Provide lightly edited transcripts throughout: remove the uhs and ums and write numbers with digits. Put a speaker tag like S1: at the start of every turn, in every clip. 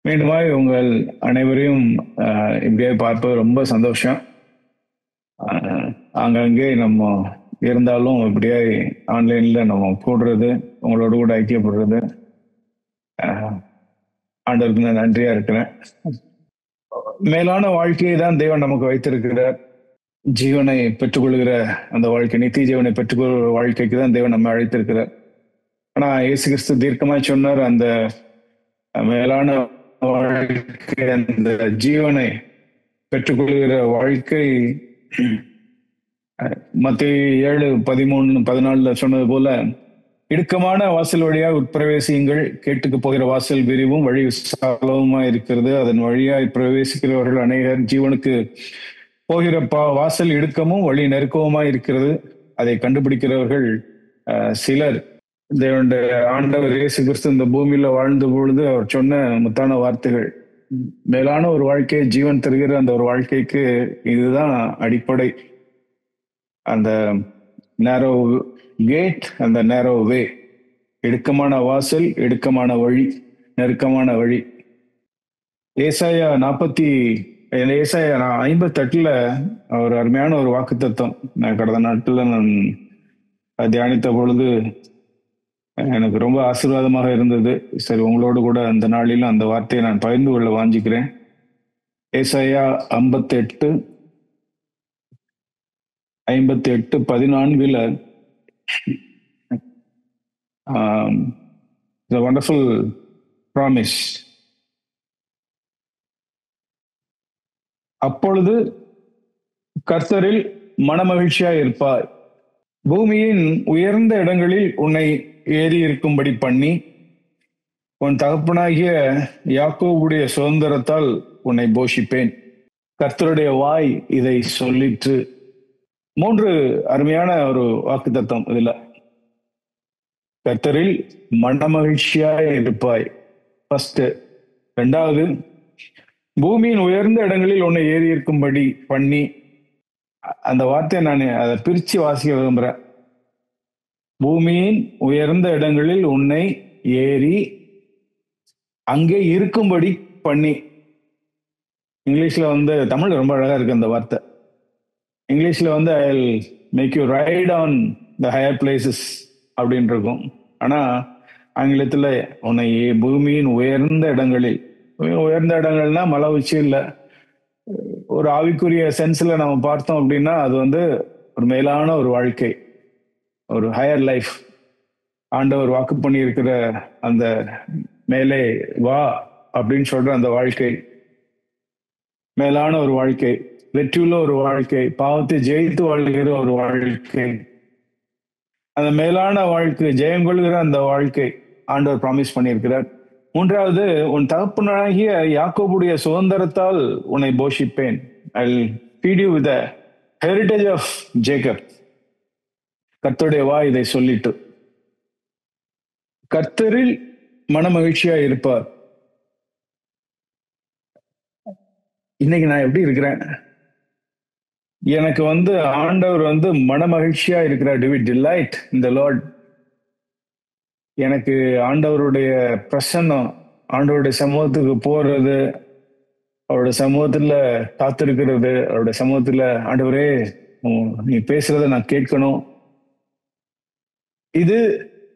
S1: மீண்டுமாய் உங்கள் அனைவரையும் இப்படியே பார்ப்பது ரொம்ப சந்தோஷம். ஆங்காங்கே நம்ம இருந்தாலும் இப்படியே ஆன்லைன்ல நம்ம கூடுறது, உங்களோட கூட ஐக்கியப்படுறது, ஆண்டவருக்கு நான் நன்றியா இருக்கிறேன். மேலான வாழ்க்கையை தான் தேவன் நமக்கு வைத்திருக்கிறார். ஜீவனை பெற்றுக்கொள்கிற அந்த வாழ்க்கை, நித்திய ஜீவனை பெற்றுக்கொள்கிற வாழ்க்கைக்கு தான் தேவன் நம்ம அழைத்திருக்கிறார். ஆனா இயேசு கிறிஸ்து தீர்க்கமாய் சொன்னார், அந்த மேலான வாழ்க்கை, அந்த ஜீவனை பெற்றுக்கொள்கிற வாழ்க்கை மத்திய 7:13-14 சொன்னது போல, இடுக்கமான வாசல் வழியாக உட்பிரவேசியுங்கள், கேட்டுக்கு போகிற வாசல் விரிவும் வழி விசாலவுமா இருக்கிறது, அதன் வழியாய் பிரவேசிக்கிறவர்கள் அநேகர், ஜீவனுக்கு போகிற வாசல் இடுக்கமும் வழி நெருக்கவுமா இருக்கிறது, அதை கண்டுபிடிக்கிறவர்கள் சிலர். தேவனுடைய ஆண்டவர் இயேசு கிறிஸ்து இந்த பூமியில வாழ்ந்த பொழுது அவர் சொன்ன முத்தான வார்த்தைகள், மேலான ஒரு வாழ்க்கை, ஜீவன் தருகிற அந்த ஒரு வாழ்க்கைக்கு இதுதான் அடிப்படை. அந்த நேரோ கேட், அந்த நேரோ வே, இடுக்கமான வாசல், இடுக்கமான வழி, நெருக்கமான வழி. ஏசாயா 58 ஒரு அருமையான ஒரு வாக்கு தத்துவம் நான் கடந்த நாட்கள்ல நான் தியானித்த பொழுது எனக்கு ரொம்ப ஆசீர்வாதமாக இருந்தது. சரி, உங்களோடு கூட அந்த நாளிலும் அந்த வார்த்தையை நான் பகிர்ந்து கொள்ள வாஞ்சிக்கிறேன். ஏசாயா 58:14 the wonderful promise. அப்பொழுது கர்த்தரில் மனமகிழ்ச்சியாய் இருப்பாய், பூமியின் உயர்ந்த இடங்களில் உன்னை ஏறி இருக்கும்படி பண்ணி, உன் தகப்பனாகிய யாக்கோபுடைய சுதந்திரத்தால் உன்னை போஷிப்பேன். கர்த்தருடைய வாய் இதை சொல்லிற்று. 3 அருமையான ஒரு வாக்கு தத்துவம் இதுல. கர்த்தரில் மனமகிழ்ச்சியாய் இருப்பாய் ஃபர்ஸ்ட். 2வது, பூமியின் உயர்ந்த இடங்களில் உன்னை ஏறி இருக்கும்படி பண்ணி. அந்த வார்த்தையை நான் அதை பிரிச்சு வாசிக்க விரும்புறேன். பூமியின் உயர்ந்த இடங்களில் உன்னை ஏறி அங்கே இருக்கும்படி பண்ணி. இங்கிலீஷ்ல தமிழ் ரொம்ப அழகா இருக்கு அந்த வார்த்தை. இங்கிலீஷ்ல I'll make you ride on the higher places அப்படின்னு இருக்கும். ஆனா ஆங்கிலத்துல உன்னை பூமியின் உயர்ந்த இடங்களில், உயர்ந்த இடங்கள்னா மலை உச்சி இல்ல, ஒரு ஆவிக்குரிய சென்ஸ்ல நம்ம பார்த்தோம் அப்படின்னா அது ஒரு மேலான ஒரு வாழ்க்கை, ஒரு ஹையர் லைஃப். ஆண்டவர் வாக்கு பண்ணி இருக்கிற அந்த மேலே வா அப்படின்னு சொல்ற அந்த வாழ்க்கை, மேலான ஒரு வாழ்க்கை, வெற்றியுள்ள ஒரு வாழ்க்கை, பாவத்தை ஜெயித்து வாழ்கிற ஒரு வாழ்க்கை, அந்த மேலான வாழ்க்கை, ஜெயம் கொள்கிற அந்த வாழ்க்கை ஆண்டவர் ப்ராமிஸ் பண்ணியிருக்கிறார். 3வது, உன் தகப்பனாகிய யாக்கோபுடைய சுதந்திரத்தால் உன்னை போஷிப்பேன். I'll feed you with the heritage of Jacob. கர்த்தருடைய வாய் இதை சொல்லிட்டு. கர்த்தரில் மனமகிழ்ச்சியா இருப்பார். இன்னைக்கு நான் எப்படி இருக்கிறேன்? எனக்கு ஆண்டவர் மனமகிழ்ச்சியா இருக்கிறார். Do we delight in the Lord? எனக்கு ஆண்டவருடைய பிரசன்னம், ஆண்டவருடைய சமூகத்துக்கு போறது, அவருடைய சமூகத்துல காத்திருக்கிறது, அவருடைய சமூகத்துல ஆண்டவரே நீ பேசுறத நான் கேட்கணும், இது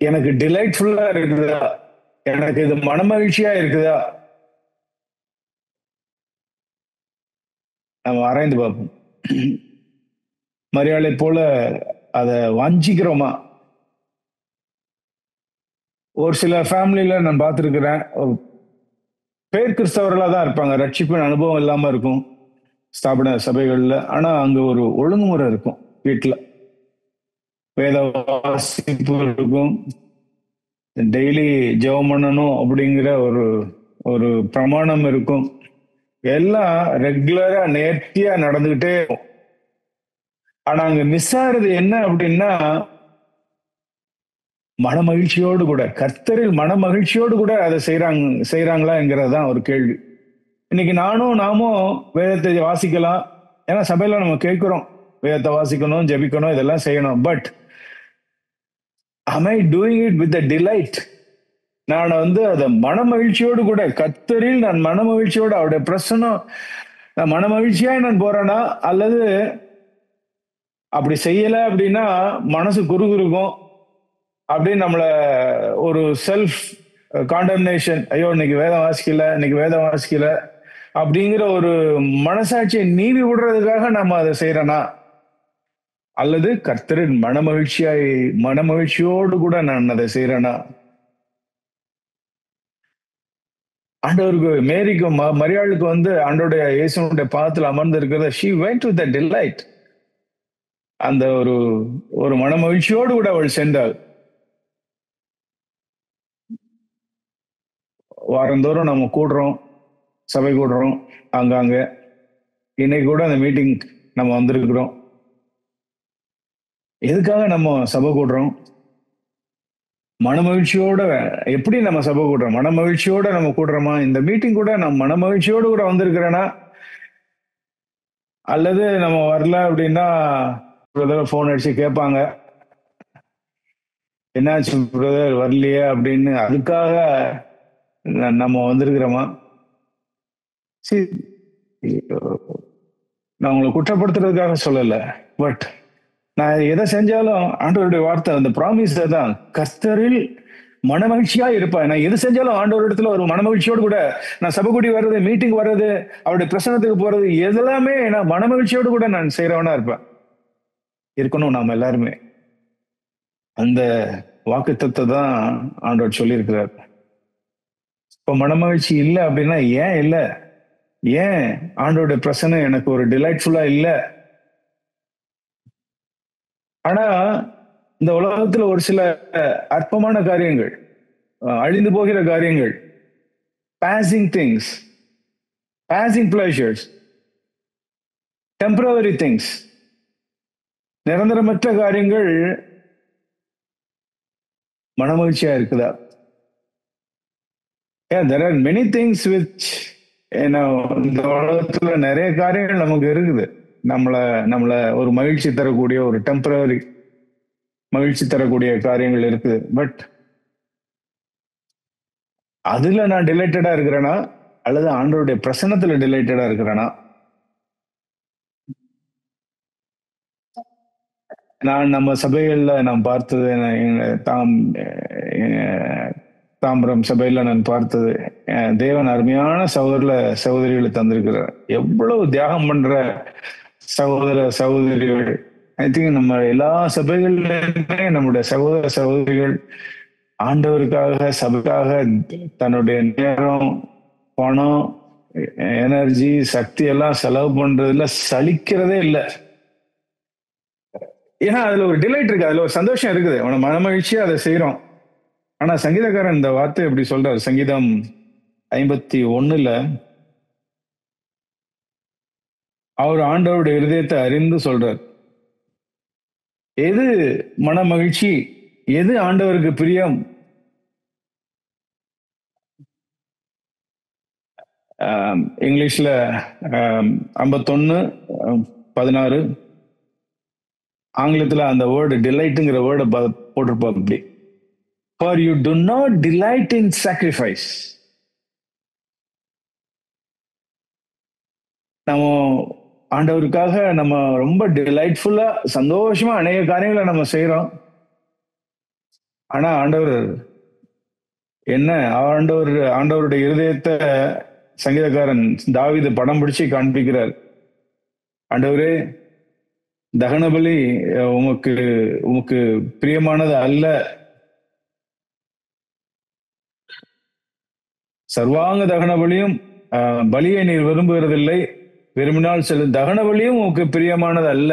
S1: எனக்கு டிலைட்ஃபுல்லா இருக்குதா? எனக்கு இது மனமகிழ்ச்சியா இருக்குதா? நம்ம ஆராய்ந்து பார்ப்போம். மரியாதை போல அதை வாஞ்சிக்கிறோமா? ஒரு சில ஃபேமிலியில நான் பார்த்துருக்கிறேன், பேர் கிறிஸ்தவர்களா தான் இருப்பாங்க, ரட்சிப்பின் அனுபவம் இல்லாம இருக்கும் ஸ்தாபன சபைகள்ல. ஆனா அங்க ஒரு ஒழுங்குமுறை இருக்கும், வீட்டுல வேத வாசிப்பு இருக்கும், டெய்லி ஜெபம் பண்ணணும் அப்படிங்கிற ஒரு பிரமாணம் இருக்கும், எல்லாம் ரெகுலரா நேர்த்தியா நடந்துகிட்டே இருக்கும். ஆனா அங்க மிஸ் ஆகுறது என்ன அப்படின்னா, மனமகிழ்ச்சியோடு கூட, கர்த்தரில் மனமகிழ்ச்சியோடு கூட அதை செய்யறாங்களா தான் ஒரு கேள்வி. இன்னைக்கு நாமும் வேதத்தை வாசிக்கலாம், ஏன்னா சபையில நம்ம கேட்கிறோம் வேதத்தை வாசிக்கணும், ஜெபிக்கணும், இதெல்லாம் செய்யணும். But am I doing it with the delight? நான் வந்து அதை மன மகிழ்ச்சியோடு கூட கர்த்தரில் நான் மன மகிழ்ச்சியோடு அவருடைய பிரசன்னம் நான் மன மகிழ்ச்சியா நான் போறேனா, அல்லது அப்படி செய்யல அப்படின்னா மனசு குறுகுறுக்கும் அப்படின்னு நம்மள ஒரு செல்ஃப் காண்டம்னேஷன், ஐயோ இன்னைக்கு வேதம் வாசிக்கல, இன்னைக்கு வேதம் வாசிக்கல அப்படிங்கிற ஒரு மனசாட்சியை நீவி விடுறதுக்காக நம்ம அதை செய்யறோனா, அல்லது கர்த்தரின் மன மகிழ்ச்சியோடு கூட நான் அதை செய்யறேனா. ஆண்டவருக்கு மேரிக்கும் மரியாளுக்கு வந்து ஆண்டோடைய இயேசுனுடைய பாதத்தில் அமர்ந்து இருக்கிறத she went with a delight. அந்த ஒரு ஒரு மன மகிழ்ச்சியோடு கூட அவள் சென்றாள். வாரந்தோறும் நம்ம கூடுறோம், சபை கூடுறோம் அங்காங்க. இன்னைக்கு கூட அந்த மீட்டிங் நம்ம வந்திருக்கிறோம். எதுக்காக நம்ம சபை கூடுறோம்? மனமகிழ்ச்சியோட. எப்படி நம்ம சபை கூடுறோம்? மனமகிழ்ச்சியோட நம்ம கூடுறோமா? இந்த மீட்டிங் கூட நம்ம மனமகிழ்ச்சியோடு கூட வந்திருக்கிறேன்னா, அல்லது நம்ம வரல அப்படின்னா பிரதர் போன் அடிச்சு கேட்பாங்க, என்னாச்சு பிரதர் வரலையே அப்படின்னு, அதுக்காக நம்ம வந்திருக்கிறோமா? சரி, நான் உங்களை குற்றப்படுத்துறதுக்காக சொல்லல, பட் நான் எதை செஞ்சாலும் ஆண்டவருடைய வார்த்தை அந்த ப்ராமிஸ் தான், கர்த்தரில் மனமகிழ்ச்சியா இருப்பேன். நான் எது செஞ்சாலும் ஆண்டவர் இடத்துல ஒரு மனமகிழ்ச்சியோடு கூட நான் சபைக்கூடி வர்றது, மீட்டிங் வர்றது, அவருடைய பிரசனத்துக்கு போறது, எதெல்லாமே நான் மனமகிழ்ச்சியோடு கூட நான் செய்யறவனா இருப்பேன். இருக்கணும் நாம எல்லாருமே. அந்த வாக்குத்தத்தை தான் ஆண்டவர் சொல்லியிருக்கிறார். இப்ப மனமகிழ்ச்சி இல்லை அப்படின்னா ஏன் இல்லை? ஏன் ஆண்டவருடைய பிரசனம் எனக்கு ஒரு டிலைட்ஃபுல்லா இல்லை? ஆனா இந்த உலகத்துல ஒரு சில அற்பமான காரியங்கள், அழிந்து போகிற காரியங்கள், passing things, passing pleasures, temporary things, நிரந்தரமற்ற காரியங்கள் மனமகிழ்ச்சியா இருக்குதா? there are many things which இந்த உலகத்துல நிறைய காரியங்கள் நமக்கு இருக்குது, நம்மள ஒரு மகிழ்ச்சி தரக்கூடிய, ஒரு டெம்பரவரி மகிழ்ச்சி தரக்கூடிய காரியங்கள் இருக்குது. பட் அதுல நான் டிலைட்டடா இருக்கிறேனா, அல்லது ஆண்டவருடைய பிரசன்னத்துல டிலைட்டடா இருக்கிறேனா? நான் நம்ம சபைகள்ல நான் பார்த்தது, தாம்பரம் சபையில நான் பார்த்தது, தேவன் அருமையான சகோதரிகளை தந்திருக்கிறார். எவ்வளவு தியாகம் பண்ற சகோதரிகள். ஐ திங்க் நம்ம எல்லா சபைகளிலுமே நம்முடைய சகோதரிகள் ஆண்டவருக்காக, சபைக்காக தன்னுடைய நேரம், பணம், எனர்ஜி, சக்தி எல்லாம் செலவு பண்றதுல சலிக்கிறதே இல்லை. ஏன்னா அதுல ஒரு டிலைட் இருக்கு, அதுல ஒரு சந்தோஷம் இருக்குது, அவன மனமகிழ்ச்சியா அதை செய்யறோம். ஆனா சங்கீதக்காரன் இந்த வார்த்தை எப்படி சொல்றாரு? சங்கீதம் 51 அவர் ஆண்டவருடைய இருதயத்தை அறிந்து சொல்றார். எது மன மகிழ்ச்சி, எது ஆண்டவருக்கு பிரியம்? இங்கிலீஷ்ல 51:16, ஆங்கிலத்துல அந்த வேர்டு டிலைட்டுங்கிற வேர்டை போட்டிருப்போம் அப்படி. For you do not delight in sacrifice. நம்ம ஆண்டவருக்காக நம்ம ரொம்ப டிலைட்ஃபுல்லா சந்தோஷமா அநேக காரியங்களை நம்ம செய்யறோம். ஆனா ஆண்டவர் என்ன, ஆண்டவருடைய இருதயத்தை சங்கீதக்காரன் தாவீது படம் பிடிச்சு காண்பிக்கிறார். ஆண்டவரே, தகனபலி உமக்கு பிரியமானது அல்ல, சர்வாங்க தகனபலியும் பலியை நீர் விரும்புகிறதில்லை, விரும்பினால் செல்லும் தகனபலியும் உமக்கு பிரியமானது அல்ல.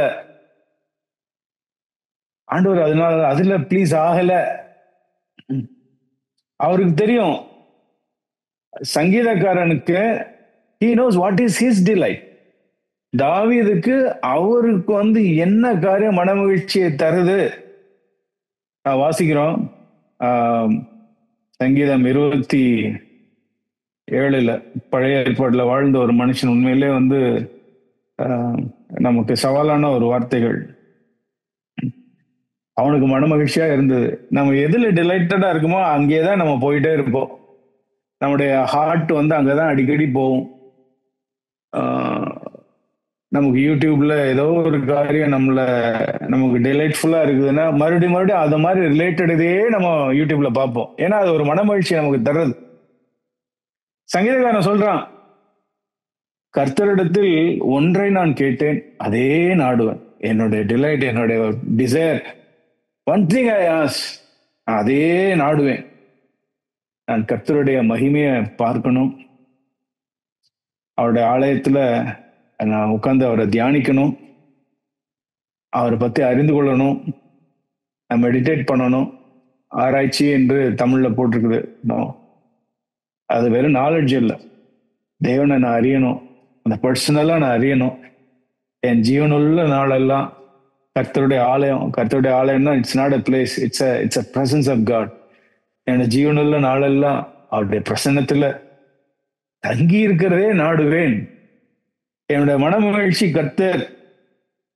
S1: ஆண்டவர் அதனால அதுல ப்ளீஸ் ஆகல. அவருக்கு தெரியும், சங்கீதக்காரனுக்கு he knows what is his delight. தாவீதுக்கு அவருக்கு வந்து என்ன காரியம் மனமகிழ்ச்சியை தருது? வாசிக்கிறோம் சங்கீதம் 27 பழைய ஏற்பாடுல வாழ்ந்த ஒரு மனுஷன், உண்மையிலே வந்து நமக்கு சவாலான ஒரு வார்த்தைகள். அவனுக்கு மன மகிழ்ச்சியா இருந்தது. நம்ம எதுல டிலைட்டடா இருக்குமோ அங்கேதான் நம்ம போயிட்டே இருப்போம். நம்முடைய ஹார்ட் வந்து அங்கதான் அடிக்கடி போகும். ஆஹ் நமக்கு யூடியூப்ல ஏதோ ஒரு காரியம் நமக்கு டிலைட்ஃபுல்லா இருக்குதுன்னா மறுபடியும் மறுபடியும் அது மாதிரி ரிலேட்டட் இதையே நம்ம யூடியூப்ல பார்ப்போம். ஏன்னா அது ஒரு மனமகிழ்ச்சி நமக்கு தர்றது. சங்கீதக்காரன் சொல்றான், கர்த்தரிடத்தில் ஒன்றை நான் கேட்டேன், அதே நாடுவேன். என்னுடைய டிலைட், என்னுடைய desire, one thing I ask, அதே நாடுவேன். நான் கர்த்தருடைய மகிமையை பார்க்கணும், அவருடைய ஆலயத்துல நான் உட்கார்ந்து அவரை தியானிக்கணும், அவரை பத்தி அறிந்து கொள்ளணும், நான் மெடிடேட் பண்ணணும். ஆராய்ச்சி என்று தமிழ்ல போட்டிருக்குது. அது வெறும் நாலேஜ் இல்லை, தேவனை நான் அறியணும், அந்த பர்சனலா நான் அறியணும். என் ஜீவனுள்ள நாளெல்லாம் கர்த்தருடைய ஆலயம், கர்த்தருடைய ஆலயம்னா it's not a place, it's a presence of God. என்னோட ஜீவனுள்ள நாளெல்லாம் அவருடைய பிரசன்னத்துல தங்கி இருக்கிறதே நாடுவேன். என்னுடைய மனமகிழ்ச்சி கர்த்தர்.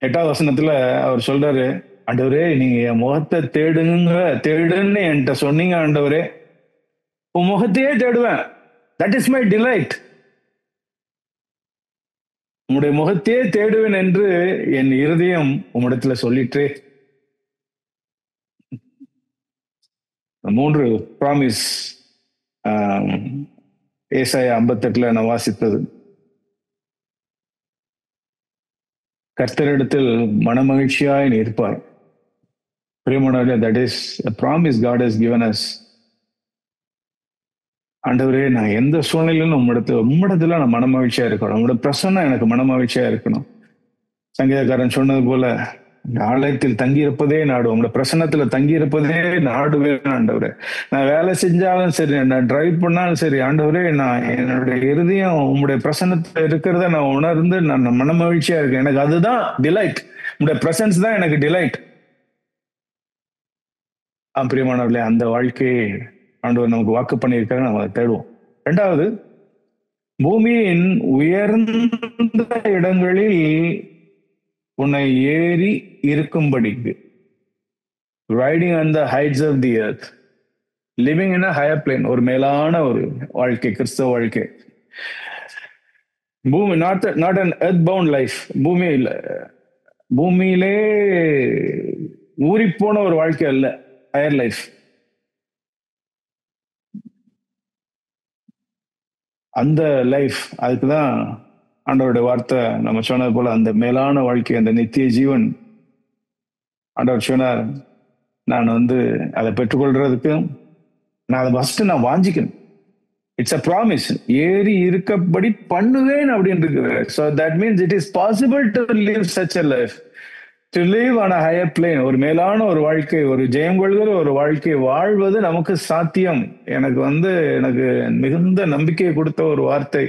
S1: 8வது வசனத்துல அவர் சொல்றாரு, ஆண்டவரே நீங்க என் முகத்தை தேடுன்னு என்கிட்ட சொன்னீங்க ஆண்டவரே, உன் முகத்தையே தேடுவேன். That is my delight. உம்முடைய முகத்தையே தேடுவேன் என்று என் இருதயம் உம்மிடத்துல சொல்லிட்டு. 3 ப்ராமிஸ் ஏசாயா 58 நான் வாசித்தது. கர்த்தரிடத்தில் மனமகிழ்ச்சியாய் நீ இருப்பாய். பிரியமானவர்களே, that is a promise God has given us. ஆண்டவரே நான் எந்த சூழ்நிலையிலும் உம்மிடத்துல நான் மனமகிழ்ச்சியா இருக்கணும், உங்களோட பிரசன்னம் எனக்கு மனமகிழ்ச்சியா இருக்கணும். சங்கீதக்காரன் சொன்னது போல, ஆலயத்தில் தங்கி இருப்பதே நாடு, உங்களோட பிரசன்னத்துல தங்கி இருப்பதே நாடுவேன் ஆண்டவரே. நான் வேலை செஞ்சாலும் சரி, நான் டிரைவ் பண்ணாலும் சரி, ஆண்டவரே நான் என்னுடைய இருதயம் உங்களுடைய பிரசன்னத்துல இருக்கிறத நான் உணர்ந்து நான் மனமகிழ்ச்சியா இருக்கேன். எனக்கு அதுதான் டிலைட். உங்களுடைய பிரசன்ஸ் தான் எனக்கு டிலைட். பிரியமானவர்களே, அந்த வாழ்க்கையை ஆண்டவர் நமக்கு வாக்கு பண்ணியிருக்காரு, நம்ம அதை தேடுவோம். 2வது, பூமியின் உயர்ந்த இடங்களில் உன்னை ஏறி இருக்கும்படிக்கு, riding on the heights of the earth, living in a higher plane, ஒரு மேலான ஒரு வாழ்க்கை, கிறிஸ்தவ வாழ்க்கை. பூமி not an earth bound life. பூமியிலே ஊறிப்போன ஒரு வாழ்க்கை அல்ல, ஹையர் லைஃப். அந்த லைஃப், அதுக்குதான் ஆண்டவருடைய வார்த்தை நம்ம சொன்னது போல, அந்த மேலான வாழ்க்கை, அந்த நித்திய ஜீவன். ஆண்டவர் சொன்னார், நான் அதை பெற்றுக்கொள்றதுக்கு நான் அதை ஃபர்ஸ்ட் நான் வாஞ்சிக்கணும். It's a promise. ஏறி இருக்கப்படி பண்ணுவேன் அப்படின்னு இருக்குது. So that means it is possible to live such a life, to live on a higher plane. ஒரு மேலான ஒரு வாழ்க்கை, ஒரு ஜெயம் கொள்கிற ஒரு வாழ்க்கை வாழ்வது நமக்கு சாத்தியம். எனக்கு மிகுந்த நம்பிக்கையை கொடுத்த ஒரு வார்த்தை.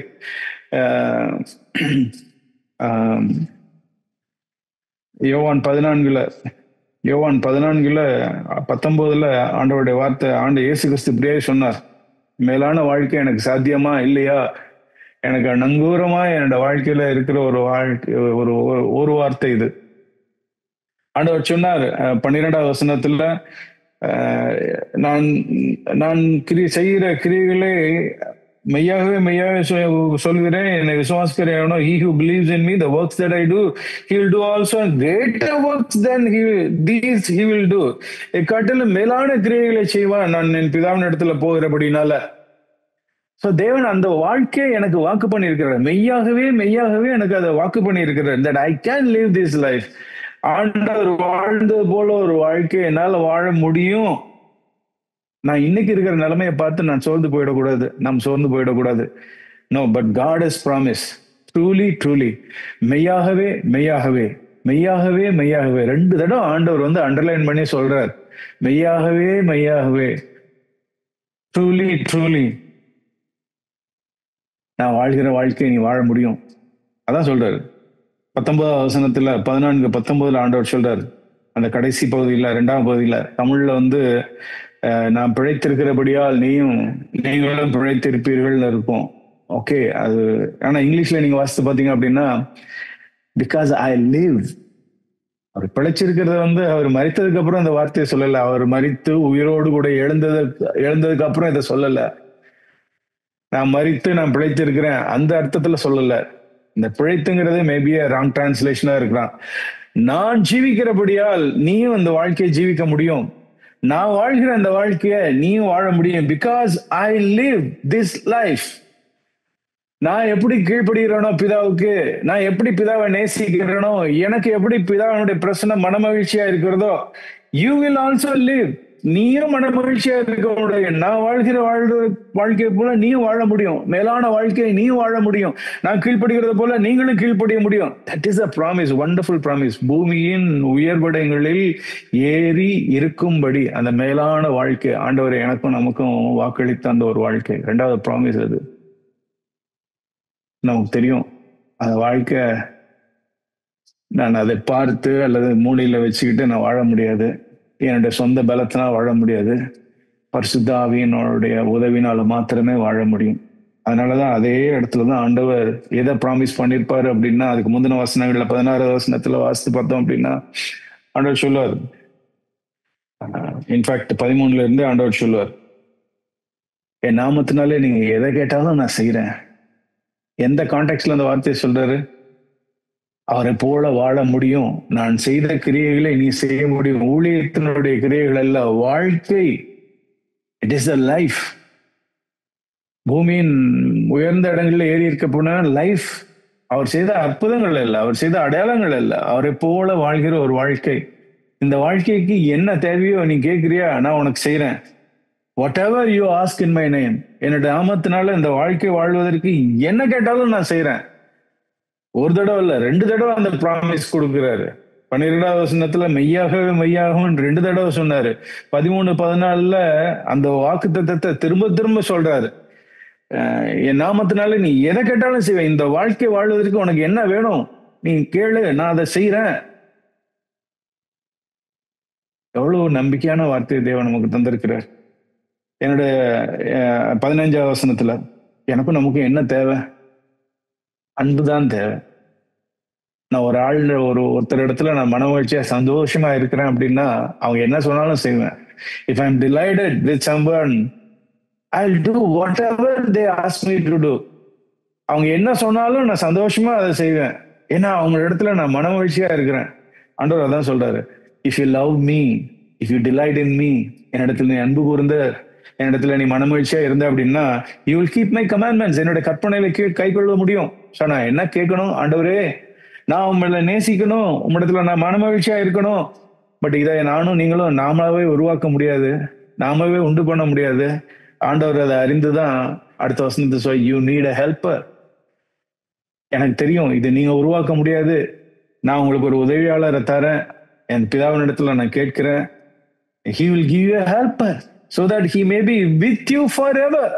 S1: யோவான் 14:19 ஆண்டவருடைய வார்த்தை, ஆண்டு இயேசு கிறிஸ்து இப்படியே சொன்னார், மேலான வாழ்க்கை எனக்கு சாத்தியமா இல்லையா, எனக்கு நங்கூரமா என்னோட வாழ்க்கையில இருக்கிற ஒரு வாழ்க்கை, ஒரு வார்த்தை இது. ஆண்டவர் சொன்னார் 12வது வசனத்துல, நான் நான் செய்கிற கிரியைகளே மெய்யாகவே சொல்கிறேன், என்னை விசுவாசிக்கிறேன். he who believes in me, the works that I do, he will do also, and greater works than these he will do. காட்டிலும் மேலான கிரியைகளை செய்வான், நான் என் பிதாவின் இடத்துல போகிறபடினால. சோ தேவன் அந்த வாழ்க்கையை எனக்கு வாக்கு பண்ணியிருக்கிறார். மெய்யாகவே எனக்கு அதை வாக்கு பண்ணியிருக்கிறார். that I can live this life. ஆண்டவர் வாழ்ந்தது போல ஒரு வாழ்க்கையை என்னால வாழ முடியும். நான் இன்னைக்கு இருக்கிற நிலைமையை பார்த்து நாம் சோர்ந்து போயிடக்கூடாது. No, but God has promise, truly மெய்யாகவே 2 தடவை ஆண்டவர் அண்டர்லைன் பண்ணி சொல்றார், மெய்யாகவே ட்ரூலி நான் வாழ்கிற வாழ்க்கையை நீ வாழ முடியும். அதான் சொல்றாரு 19வது வசனத்துல, 14:19 ஆண்டவர் சொல்றாரு. அந்த கடைசி பகுதியில், 2ஆம் பகுதியில தமிழ்ல நான் பிழைத்திருக்கிறபடியால் நீங்களும் பிழைத்திருப்பீர்கள் இருக்கும். ஓகே, அது ஆனா இங்கிலீஷ்ல நீங்க வாசித்து பாத்தீங்க அப்படின்னா, பிகாஸ் ஐ லிவ் அவர் பிழைச்சிருக்கிறத அவர் மரித்ததுக்கு அப்புறம் அந்த வார்த்தையை சொல்லல. அவர் மரித்து உயிரோடு கூட எழுந்ததுக்கு அப்புறம் இதை சொல்லல. நான் மரித்து நான் பிழைத்திருக்கிறேன் அந்த அர்த்தத்துல சொல்லல. இந்த பிழைத்துங்கிறது மேபி ராங் டிரான்ஸ்லேஷனா இருக்கலாம். நான் ஜீவிக்கிறபடியால் நீயும் அந்த வாழ்க்கையை ஜீவிக்க முடியும். நான் வாழ்கிற அந்த வாழ்க்கையை நீயும் வாழ முடியும். Because I live this life. நான் எப்படி கீழ்ப்படுகிறேனோ பிதாவுக்கு, நான் எப்படி பிதாவை நேசிக்கிறேனோ, எனக்கு எப்படி பிதாவுடைய பிரச்சனை மனமகிழ்ச்சியா இருக்கிறதோ, யூ வில் ஆல்சோ லிவ். நீயும் மனமகிழ்ச்சியா இருக்க முடியும். நான் வாழ்கிற வாழ்க்கையை போல நீயும் வாழ முடியும். மேலான வாழ்க்கையை நீயும் வாழ முடியும். நான் கீழ்ப்படுகிறது போல நீங்களும் கீழ்ப்படிய முடியும். That is a promise, wonderful promise. பூமியின் உயர்வடைகளில் ஏறி இருக்கும்படி அந்த மேலான வாழ்க்கை ஆண்டவர் எனக்கும் நமக்கும் வாக்களித்த அந்த ஒரு வாழ்க்கை. ரெண்டாவது ப்ராமிஸ் அது. நமக்கு தெரியும் அந்த வாழ்க்கை நான் அதை பார்த்து அல்லது மூளையில வச்சுக்கிட்டு நான் வாழ முடியாது. என்னுடைய சொந்த பலத்தினால் வாழ முடியாது. பரிசுத்த ஆவியினுடைய உதவினால மாத்திரமே வாழ முடியும். அதனாலதான் அதே இடத்துலதான் ஆண்டவர் எதை ப்ராமிஸ் பண்ணிருப்பாரு அப்படின்னா, அதுக்கு முந்தின வசனங்கள்ல 16வது வசனத்துல வாசித்து பார்த்தோம் அப்படின்னா ஆண்டவர் சொல்லுவார். இன்ஃபேக்ட் 13ல இருந்து ஆண்டவர் சொல்லுவார், என் நாமத்தினாலே நீங்க எதை கேட்டாலும் நான் செய்யறேன். எந்த கான்டெக்ட்ல அந்த வார்த்தையை சொல்றாரு? அவரை போல வாழ முடியும். நான் செய்த கிரியைகளை நீ செய்ய முடியும். ஊழியத்தினுடைய கிரியைகள் அல்ல, வாழ்க்கை. It is a life. பூமியின் உயர்ந்த இடங்கள்ல ஏறி இருக்க போன லைஃப். அவர் செய்த அற்புதங்கள் அல்ல, அவர் செய்த அடையாளங்கள் அல்ல, அவரை போல வாழ்கிற ஒரு வாழ்க்கை. இந்த வாழ்க்கைக்கு என்ன தேவையோ நீ கேட்கிறியா, நான் உனக்கு செய்யறேன். What ever you ask in my name, என்னுடைய நாமத்தினால இந்த வாழ்க்கை வாழ்வதற்கு என்ன கேட்டாலும் நான் செய்யறேன். ஒரு தடவை இல்ல, 2 தடவை அந்த ப்ராமிஸ் கொடுக்கிறாரு. 12வது வசனத்துல மெய்யாகவே மெய்யாகவும் 2 தடவை சொன்னாரு. 13, 14ல அந்த வாக்கு தத்தத்தை திரும்ப திரும்ப சொல்றாரு. என் நாமத்தினால நீ எதை கேட்டாலும் செய்வேன். இந்த வாழ்க்கை வாழ்வதற்கு உனக்கு என்ன வேணும் நீ கேளு, நான் அதை செய்யறேன். எவ்வளவு நம்பிக்கையான வார்த்தையை தேவன் நமக்கு தந்திருக்கிறார். என்னுடைய 15வது வசனத்துல எனக்கும் நமக்கும் என்ன தேவை? அன்புதான் தேவை. நான் ஒரு ஆள் ஒருத்தர் இடத்துல நான் மனமகிழ்ச்சியா சந்தோஷமா இருக்கிறேன் அப்படின்னா அவங்க என்ன சொன்னாலும் செய்வேன். If I am delighted with someone, I'll do whatever they ask me to do. அவங்க என்ன சொன்னாலும் நான் சந்தோஷமா அதை செய்வேன். ஏன்னா அவங்க இடத்துல நான் மனமகிழ்ச்சியா இருக்கிறேன். ஆண்டவர் அதான் சொல்றாரு, if you love me, if you delight in me, என்னிடத்துல நீ அன்பு கூர்ந்த, என்னிடத்துல நீ மனமகிழ்ச்சியா இருந்த அப்படின்னா you will keep my commandments, என்னுடைய கற்பனைகளை கை கொள்ள முடியும். ஸோ நான் என்ன கேட்கணும்? ஆண்டவரே, நான் உங்களை நேசிக்கணும், உம்மிடத்துல நான் மனமகிழ்ச்சியா இருக்கணும். பட் இதை நானும் நீங்களும் நாமளாவே உருவாக்க முடியாது, நாமவே உண்டு பண்ண முடியாது. ஆண்டவர் அதை அறிந்துதான் அடுத்த வசனத்தை சொல்லி, யூ நீட் அ ஹெல்ப்பர். எனக்கு தெரியும் இதை நீங்க உருவாக்க முடியாது, நான் உங்களுக்கு ஒரு உதவியாளரை தரேன், என் பிதாவின் இடத்துல நான் கேட்கிறேன். He will give you a helper so that he may be with you forever.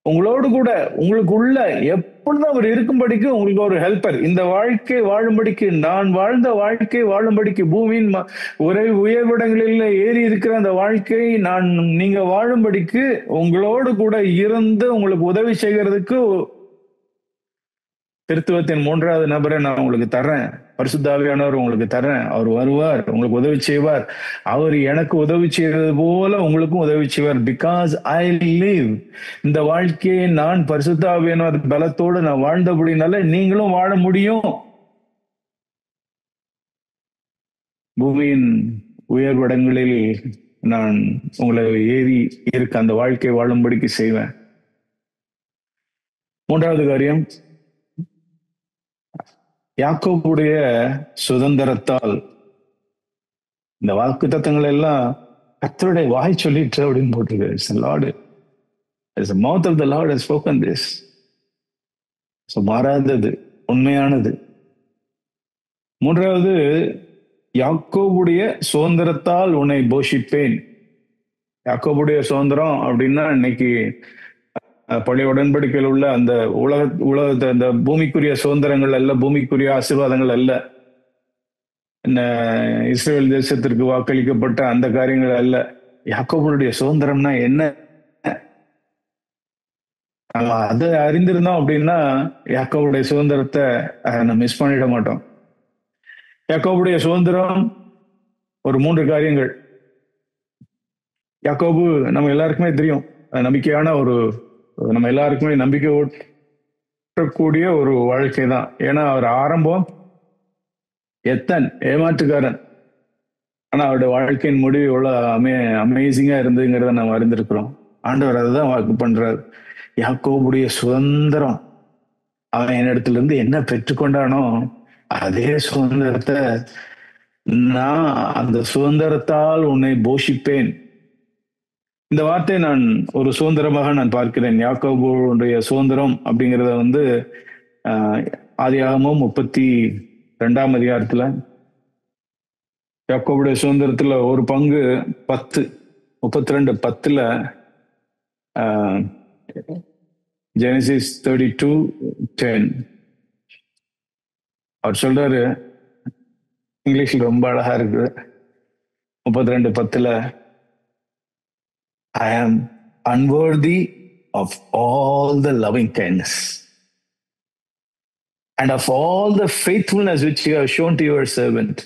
S1: உங்களோடு கூட உங்களுக்குள்ள எப்பொழுதும் அவர் இருக்கும்படிக்கு உங்களுக்கு ஒரு ஹெல்ப்பர். இந்த வாழ்க்கை வாழும்படிக்கு, நான் வாழ்ந்த வாழ்க்கை வாழும்படிக்கு, பூமியின் உயர்விடங்களில் ஏறி இருக்கிற அந்த வாழ்க்கை நீங்க வாழும்படிக்கு உங்களோடு கூட இருந்து உங்களுக்கு உதவி செய்கிறதுக்கு திருத்துவத்தின் 3வது நபரை நான் உங்களுக்கு தர்றேன். பரிசுத்த ஆவியானவர் உங்களுக்கு தர்றேன். அவர் வருவார், உங்களுக்கு உதவி செய்வார். அவர் எனக்கு உதவி செய்வது போல உங்களுக்கும் உதவி செய்வார். Because I live. இந்த வாழ்க்கையை நான் பரிசுத்த ஆவியானவர் பலத்தோடு நான் வாழ்ந்தபடினால நீங்களும் வாழ முடியும். பூமியின் உயர்வடங்களில் நான் உங்களை ஏறி இருக்க அந்த வாழ்க்கை வாழும்படிக்கு செய்வேன். 3வது காரியம், யாக்கோபுடைய சுதந்திரத்தால். இந்த வாக்கு தத்தங்கள் எல்லாம் கர்த்தருடைய வாய் சொல்லிட்டு அப்படின்னு போட்டிருக்கு. It's the Lord. It's the mouth of the Lord has spoken this. So மாறாதது, உண்மையானது. 3வது, யாக்கோபுடைய சுதந்திரத்தால் உன்னை போஷிப்பேன். யாக்கோபுடைய சுதந்திரம் அப்படின்னா இன்னைக்கு பழைய உடன்படிக்கையில் உள்ள அந்த உலகத்தை அந்த பூமிக்குரிய சுதந்திரங்கள் அல்ல, பூமிக்குரிய ஆசீர்வாதங்கள் அல்ல, இஸ்ரேல் தேசத்திற்கு வாக்களிக்கப்பட்ட அந்த காரியங்கள் அல்ல. யாக்கோபுடைய சுதந்திரம்னா என்ன? அதை அறிந்திருந்தோம் அப்படின்னா யாக்கோபுடைய சுதந்திரத்தை நம்ம மிஸ் பண்ணிட மாட்டோம். யாக்கோபுடைய சுதந்திரம் ஒரு 3 காரியங்கள். யாக்கோபு நம்ம எல்லாருக்குமே தெரியும், நம்பிக்கையான ஒரு, நம்ம எல்லாருக்குமே நம்பிக்கை ஊட்டக்கூடிய ஒரு வாழ்க்கை தான். ஏன்னா அவர் ஆரம்பம் எத்தன் ஏமாற்றுக்காரன், ஆனா அவருடைய வாழ்க்கையின் முடிவு எவ்வளவு அமேசிங்கா இருந்ததுங்கிறத நம்ம அறிந்திருக்கிறோம். ஆண்டவர் அதுதான் வாக்கு பண்றாரு. யாக்கோபுடைய சுதந்திரம், அவன் என்னிடத்துல இருந்து என்ன பெற்றுக்கொண்டானோ அதே சுதந்திரத்தை நான், அந்த சுதந்திரத்தால் உன்னை போஷிப்பேன். இந்த வார்த்தை நான் ஒரு சுதந்திரமாக நான் பார்க்கிறேன். யாக்கோபுடைய சுதந்திரம் அப்படிங்கிறத வந்து ஆதியாகமம் 32ஆம் அதிகாரத்துல யாக்கோபுடைய சுதந்திரத்துல ஒரு பங்கு 32:10 ஜெனசிஸ் 32:10 அவர் சொல்றாரு. இங்கிலீஷ்ல ரொம்ப அழகா இருக்கு. 32:10 I am unworthy of all the loving kindness and of all the faithfulness which you have shown to your servant.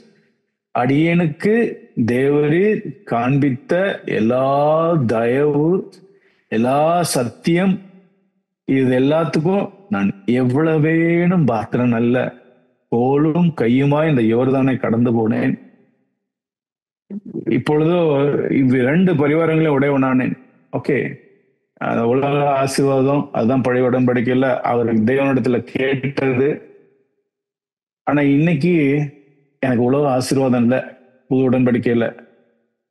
S1: அடியேனுக்கு தேவரீர் காண்பித்த எல்லா தயவு, எல்லா சத்தியம், இது எல்லாத்துக்கும் நான் எவ்வளவேனும் பாத்திரம் அல்ல. கோலும் கையுமா இந்த யோர்தானை கடந்து போனேன். இப்பொழுதோ இவ்விரண்டு பரிவாரங்களையும் உடையவனானேன். ஓகே, உலக ஆசீர்வாதம் அதுதான் பழைய உடன்படிக்கையில அவர் தேவனிடத்துல கேட்டது. ஆனா இன்னைக்கு எனக்கு உலக ஆசீர்வாதம் இல்லை. புது உடன்படிக்கையில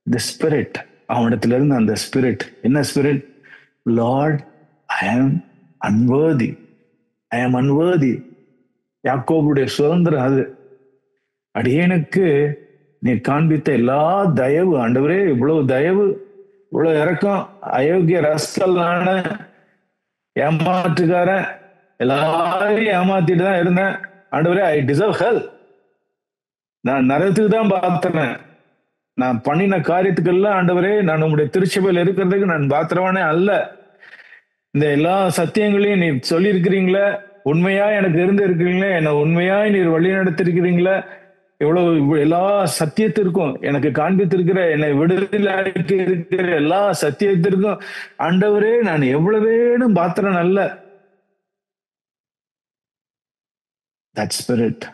S1: தி ஸ்பிரிட், அவனிடத்துல இருந்து அந்த ஸ்பிரிட். என்ன ஸ்பிரிட்? லார்ட், ஐ ஆம் அன்வர்தி, ஐ ஆம் அன்வர்தி. யாக்கோபுடைய சுதந்திரம் அது. அடியேனுக்கு நீ காண்பித்த எல்லா தயவு, ஆண்டவரே இவ்வளவு தயவு, இவ்வளவு இறக்கம், அயோக்கிய ரஸ்கல்லான ஏமாற்றுக்காரன், எல்லாரையும் ஏமாத்திட்டு தான் இருந்தேன். ஆண்டவரே, ஐ டிசர்வ் ஹெல். நான் நரகத்துக்கு தான் பாத்திரேன். நான் பண்ணின காரியத்துக்கெல்லாம் ஆண்டவரே, நான் உங்களுடைய திருச்சபையில் இருக்கிறதுக்கு நான் பாத்திரவானே அல்ல. இந்த எல்லா சத்தியங்களையும் நீ சொல்லி இருக்கிறீங்களே, உண்மையா எனக்கு இருந்து இருக்கிறீங்களே, என்னை உண்மையாய் நீர் வழி நடத்திருக்கிறீங்களே, எவ்வளவு எல்லா சத்தியத்திற்கும் எனக்கு காண்பித்திருக்கிற, என்னை விடுதலை இருக்கிற எல்லா சத்தியத்திற்கும் ஆண்டவரே நான் எவ்வளவேனும் பாத்திரம் அல்ல. தட் ஸ்பிரிட்,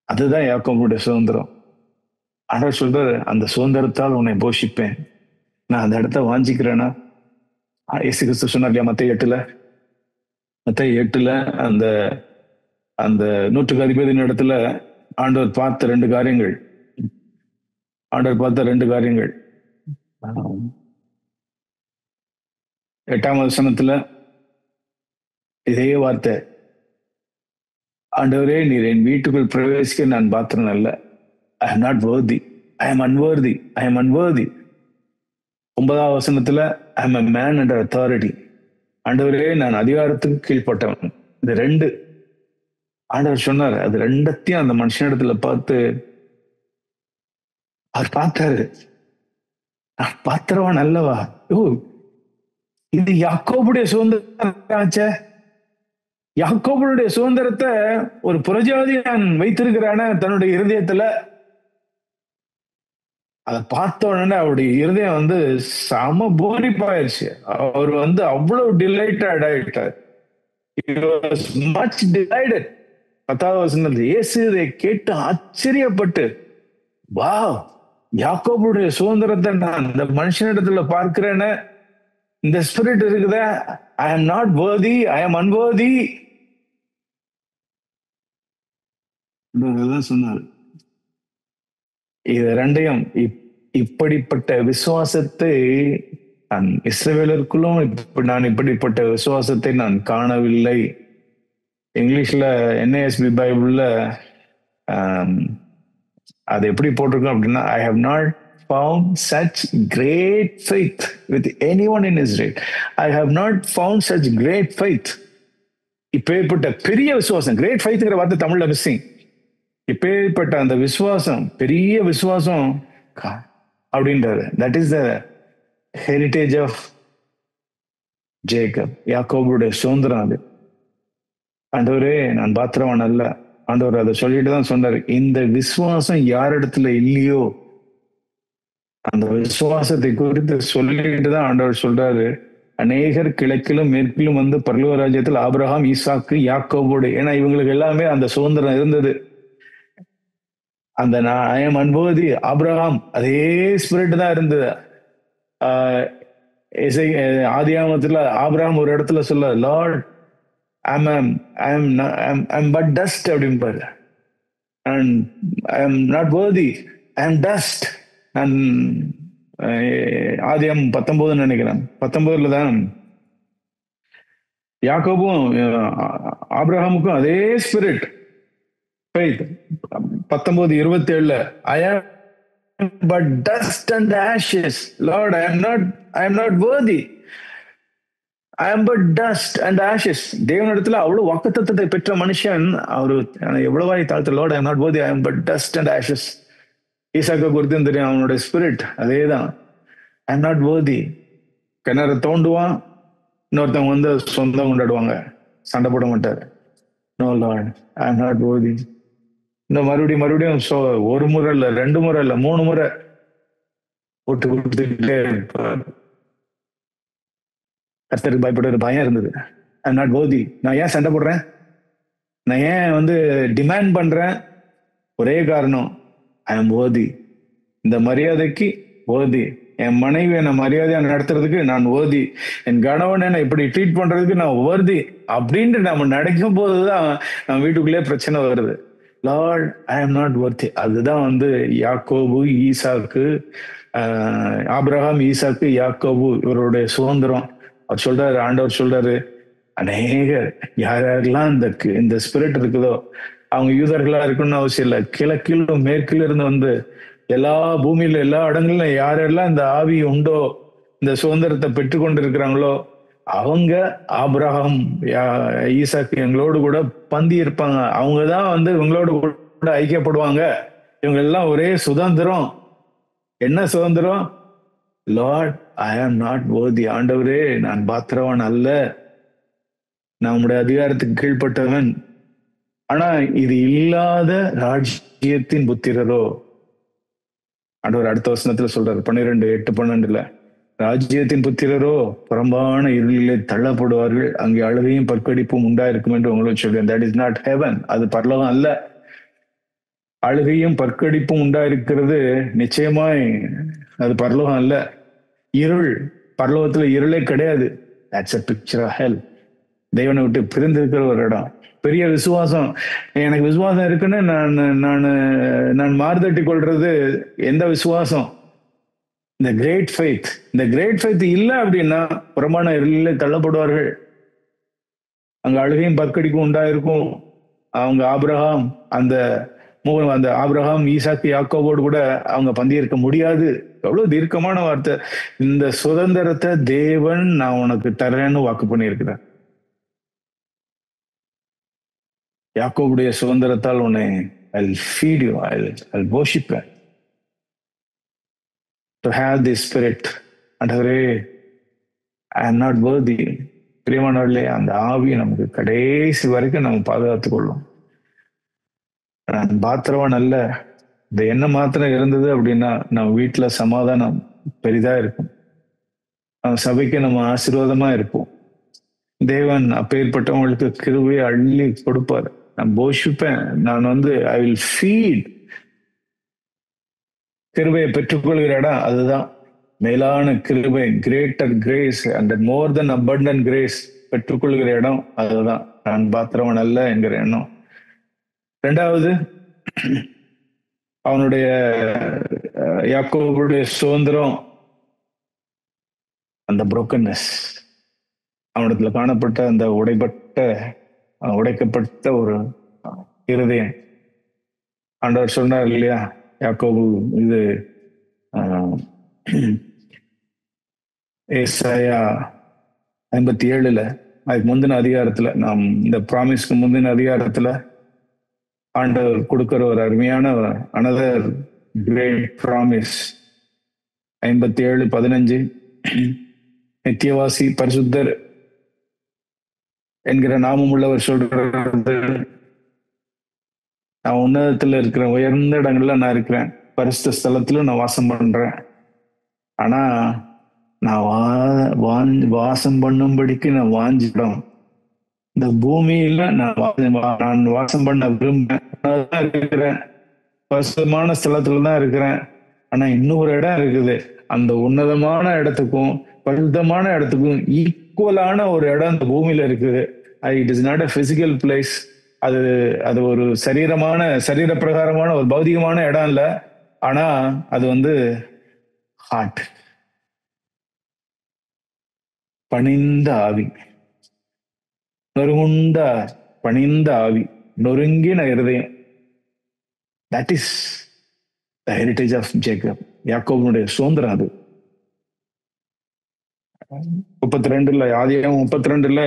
S1: அதுதான் யாக்கோபுடைய சுதந்திரம். ஆண்டவர் சொல்றாரு, அந்த சுதந்திரத்தால் உன்னை போஷிப்பேன். நான் அந்த இடத்த வாஞ்சிக்கிறேன்னா, இயேசு கிறிஸ்து சொன்னார் இல்லையா மத்தேயு 8 அந்த அந்த 100க்கு அதிபதியின் இடத்துல ஆண்டவர் பார்த்த 2 காரியங்கள். ஆண்டவர் பார்த்த 2 காரியங்கள். 8ஆம் வசனத்துல இதே வார்த்தை, ஆண்டவரே நீர் என் வீட்டுக்குள் பிரவேசிக்க நான் பாத்திரம் அல்ல. ஐ am not worthy, I am unworthy, I am unworthy. 9ஆம் வசனத்துல I am a man under authority. ஆண்டவரே நான் அதிகாரத்துக்கு கீழ்ப்பட்டவன். இது 2 ஆண்டவர் சொன்னார். அது 2த்தையும் அந்த மனுஷனிடத்துல பார்த்து அவர் பார்த்தாரு, நான் பாத்திரவான் அல்லவா? இது யாக்கோபுடைய சுதந்திரம். யாக்கோபுடைய சுதந்திரத்தை ஒரு புறஜாதி நான் வைத்திருக்கிறான தன்னுடைய இருதயத்துல. அதை பார்த்த உடனே அவருடைய இருதயம் வந்து சம பூரிப்பாயிருச்சு. அவர் வந்து அவ்வளவு டிலைட்டட் ஆயிட்டார். Much delighted. 10வது வசனத்துல இயேசு இதை கேட்டு ஆச்சரியப்பட்டு, வா, யாக்கோபுடைய சுதந்திரத்தை நான் இந்த மனுஷனிடத்துல பார்க்கிறேன்னு, இந்த ஸ்பிரிட் இருக்குத, I am not worthy, I am unworthy சொன்னார். இது 2யும் இப்படிப்பட்ட விசுவாசத்தை நான் இஸ்ரவேலருக்குள்ளும் நான் இப்படிப்பட்ட விசுவாசத்தை நான் காணவில்லை. இங்கிலீஷ்ல NASB பைபிள்ல அது எப்படி போட்டிருக்கோம் அப்படின்னா, I have not found such great faith with anyone in Israel. I have not found such great faith. இப்பேற்பட்ட பெரிய விசுவாசம், கிரேட் ஃபெய்த்ங்கிற வார்த்தை தமிழ்ல மிஸ்ஸிங். இப்பேற்பட்ட அந்த விசுவாசம், பெரிய விசுவாசம் அப்படின்றது, that is the heritage of Jacob. யாக்கோபுடைய சுதந்திரம் அது. ஆண்டவரே நான் பாத்திரவான் அல்ல. ஆண்டவர் அதை சொல்லிட்டு தான் சொன்னாரு, இந்த விசுவாசம் யாரிடத்துல இல்லையோ அந்த விசுவாசத்தை குறித்து சொல்லிட்டு தான் ஆண்டவர் சொல்றாரு, அநேகர் கிழக்கிலும் மேற்கிலும் வந்து பரலோக ராஜ்யத்தில் ஆபிரகாம், ஈசாக்கு, யாக்கோபோடு, ஏன்னா இவங்களுக்கு எல்லாமே அந்த சுதந்திரம் இருந்தது. அந்த ஐ எம் அன்போதி ஆபிரகாம் அதே ஸ்பிரிட் தான் இருந்தது. ஆஹ் ஆதியாமத்துல ஆபிரகாம் ஒரு இடத்துல சொல்ல, லார்ட் ஐம் பட் டஸ்ட் அப்படின்பாரு. And I am not worthy, I am dust. நான் ஆதியாம் 19 நினைக்கிறேன், 19 தான் யாக்கோபும் ஆபிரகாமுக்கும் அதே ஸ்பிரிட், ஃபெய்த். 19:27 ஐ ஆம் but dust and ashes, Lord, I am not worthy, I am but dust and ashes. தேவனிடத்துல அவ்வளவு வாக்குத்தத்தத்தை பெற்ற மனுஷன் அவரு எவ்வளவாய் தாழ்த்த, Lord, I am not worthy, I am but dust and ashes. ஈசாக்க குறித்தும் தெரியும் அவனுடைய ஸ்பிரிட் அதேதான், ஐ எம் நாட் worthy. கிணறு தோண்டுவான், இன்னொருத்தவங்க வந்து சொந்தம் கொண்டாடுவாங்க, சண்டை போட மாட்டாரு. No lord, I am not worthy. இந்த மறுபடியும் ஒரு முறை இல்ல, 2 முறை இல்ல, 3 முறை போட்டு கொடுத்துக்கிட்டே இருப்பார். கர்த்தருக்கு பயப்படுற பயம் இருந்தது. ஐ எம் நாட் worthy. நான் ஏன் சண்டை போடுறேன், நான் ஏன் வந்து டிமாண்ட் பண்றேன், ஒரே காரணம், ஐ எம் worthy. இந்த மரியாதைக்கு worthy. என் மனைவி என்னை மரியாதையா நடத்துறதுக்கு நான் worthy. என் கணவன் என்னை இப்படி ட்ரீட் பண்றதுக்கு நான் worthy அப்படின்ட்டு நம்ம நடக்கும் போதுதான் நம்ம வீட்டுக்குள்ளே பிரச்சனை வருது. Lord, I am not worthy. அதுதான் வந்து யாக்கோபு, ஈசாக்கு, ஆபிரகாம், ஈசாக்கு, யாக்கோபு இவருடைய சுதந்திரம். அவர் சொல்றாரு, ஆண்டவர் சொல்றாரு, அநேகர் யாரெல்லாம் இந்த ஸ்பிரிட் இருக்குதோ அவங்க யூதர்களா இருக்கணும்னு அவசியம் இல்லை. கிழக்கிலும் மேற்கில இருந்து வந்து எல்லா பூமியில எல்லா இடங்களிலும் யாரெல்லாம் இந்த ஆவி உண்டோ, இந்த சுதந்திரத்தை பெற்றுக்கொண்டு இருக்கிறாங்களோ அவங்க ஆபிரகாம், ஈசாக்கு எங்களோடு கூட பந்தி இருப்பாங்க. அவங்கதான் வந்து இவங்களோடு கூட ஐக்கியப்படுவாங்க. இவங்க எல்லாம் ஒரே சுதந்திரம். என்ன சுதந்திரம்? Lord, I am not worthy. ஆண்டவரே, நான் பாத்திரவன் அல்ல, நான் உங்களுடைய அதிகாரத்துக்கு கீழ்ப்பட்டவன். ஆனா இது இல்லாத ராஜ்யத்தின் புத்திரரோ, ஆண்டவர் அடுத்த வசனத்துல சொல்றாரு, 12:8-12, ராஜ்யத்தின் புத்திரரோ புறம்பான இருளிலே தள்ளப்படுவார்கள், அங்கே அழுகையும் பற்கடிப்பும் உண்டாயிருக்கும் என்று உங்களுக்கு சொல்றேன். That is not heaven. அது பரலோகம் அல்ல. அழுகையும் பற்கடிப்பும் உண்டாயிருக்கிறது நிச்சயமாய் அது பரலோகம் அல்ல. இருள், பரலோகத்துல இருளே கிடையாது. That's a picture of hell. தேவனை விட்டு பிரிந்திருக்கிற ஒரு இடம். பெரிய விசுவாசம், எனக்கு விசுவாசம் இருக்குன்னு நான் மாறுதட்டி கொள்றது எந்த விசுவாசம்? இந்த கிரேட் ஃபெய்த். இந்த கிரேட் ஃபெய்த் இல்லை அப்படின்னா புறமான இருளிலே தள்ளப்படுவார்கள், அங்க அழுகையும் பற்கடிக்கும் உண்டாயிருக்கும். அவங்க ஆபிரகாம் அந்த ஆபிரகாம், ஈசாக்கு, யாக்கோபோடு கூட அவங்க பந்தியிருக்க முடியாது. எவ்வளவு தீர்க்கமான வார்த்தை. இந்த சுதந்திரத்தை தேவன் நான் உனக்கு தரேன்னு வாக்கு பண்ணியிருக்கிறேன். யாக்கோபுடைய சுதந்திரத்தால் உன்னை I'll feed you, I'll worship you. To have this spirit. ஆண்டவரே, I am not worthy. பிரியமானவர்களே, அந்த ஆவியை நமக்கு கடைசி வரைக்கும் நம்ம பாதுகாத்துக் கொள்ளும். நான் பாத்திரவன் அல்ல. இந்த எண்ணம் மாத்திரம் இருந்தது அப்படின்னா நம்ம வீட்டுல சமாதானம் பெரிதா இருக்கும், நம்ம சபைக்கு நம்ம ஆசீர்வாதமா இருப்போம். தேவன் அப்பேற்பட்டவங்களுக்கு கிருபையை அள்ளி கொடுப்பார். நான் போஷிப்பேன். நான் வந்து ஐ வில் ஃபீட். கிருபையை பெற்றுக்கொள்கிற இடம் அதுதான். மேலான கிருபை, greater grace and more than abundant grace பெற்றுக்கொள்கிற இடம் அதுதான். நான் பாத்திரவன் அல்ல என்கிற எண்ணம். 2வது, அவனுடைய யாக்கோபுடைய சுதந்திரம் அந்த புரோக்கன்னஸ், அவனிடத்துல காணப்பட்ட அந்த உடைக்கப்பட்ட ஒரு இருதயம். ஆண்டவர் சொன்னார் இல்லையா, யாக்கோபு இது ஏசாயா 57 அதுக்கு முந்தின அதிகாரத்துல, நாம் இந்த ப்ராமிஸ்க்கு முந்தின அதிகாரத்துல ஆண்டவர் கொடுக்கிற ஒரு அருமையான அனதர் கிரேட் ப்ராமிஸ். 57:15 நித்தியவாசி பரிசுத்தர் என்கிற நாமம் உள்ளவர் சொல்றது, நான் உன்னதத்துல இருக்கிறேன், உயர்ந்த இடங்கள்ல நான் இருக்கிறேன், பரிசுத்த ஸ்தலத்துல நான் வாசம் பண்றேன். ஆனா நான் வாசம் பண்ணும்படிக்கு நான் வாஞ்சிடும் இந்த பூமியில நான் வாசம் பண்ண விரும்புறேன் இருக்கிறேன், பரிசுத்தமான ஸ்தலத்துல தான் இருக்கிறேன். ஆனா இன்னொரு இடம் இருக்குது. அந்த உன்னதமான இடத்துக்கும் பரிசுத்தமான இடத்துக்கும் ஈக்குவலான ஒரு இடம் இந்த பூமியில இருக்குது. It is not a physical place. அது அது ஒரு சரீர பிரகாரமான ஒரு பௌதிகமான இடம் இல்ல. ஆனா அது வந்து ஹார்ட், பணிந்த ஆவி, நொறுங்குண்ட பணிந்த ஆவி, நொறுங்கின இருதயம். That is the heritage of Jacob. யாக்கோபனுடைய சுதந்திரம் அது. 32 ஆதியாகமம் 32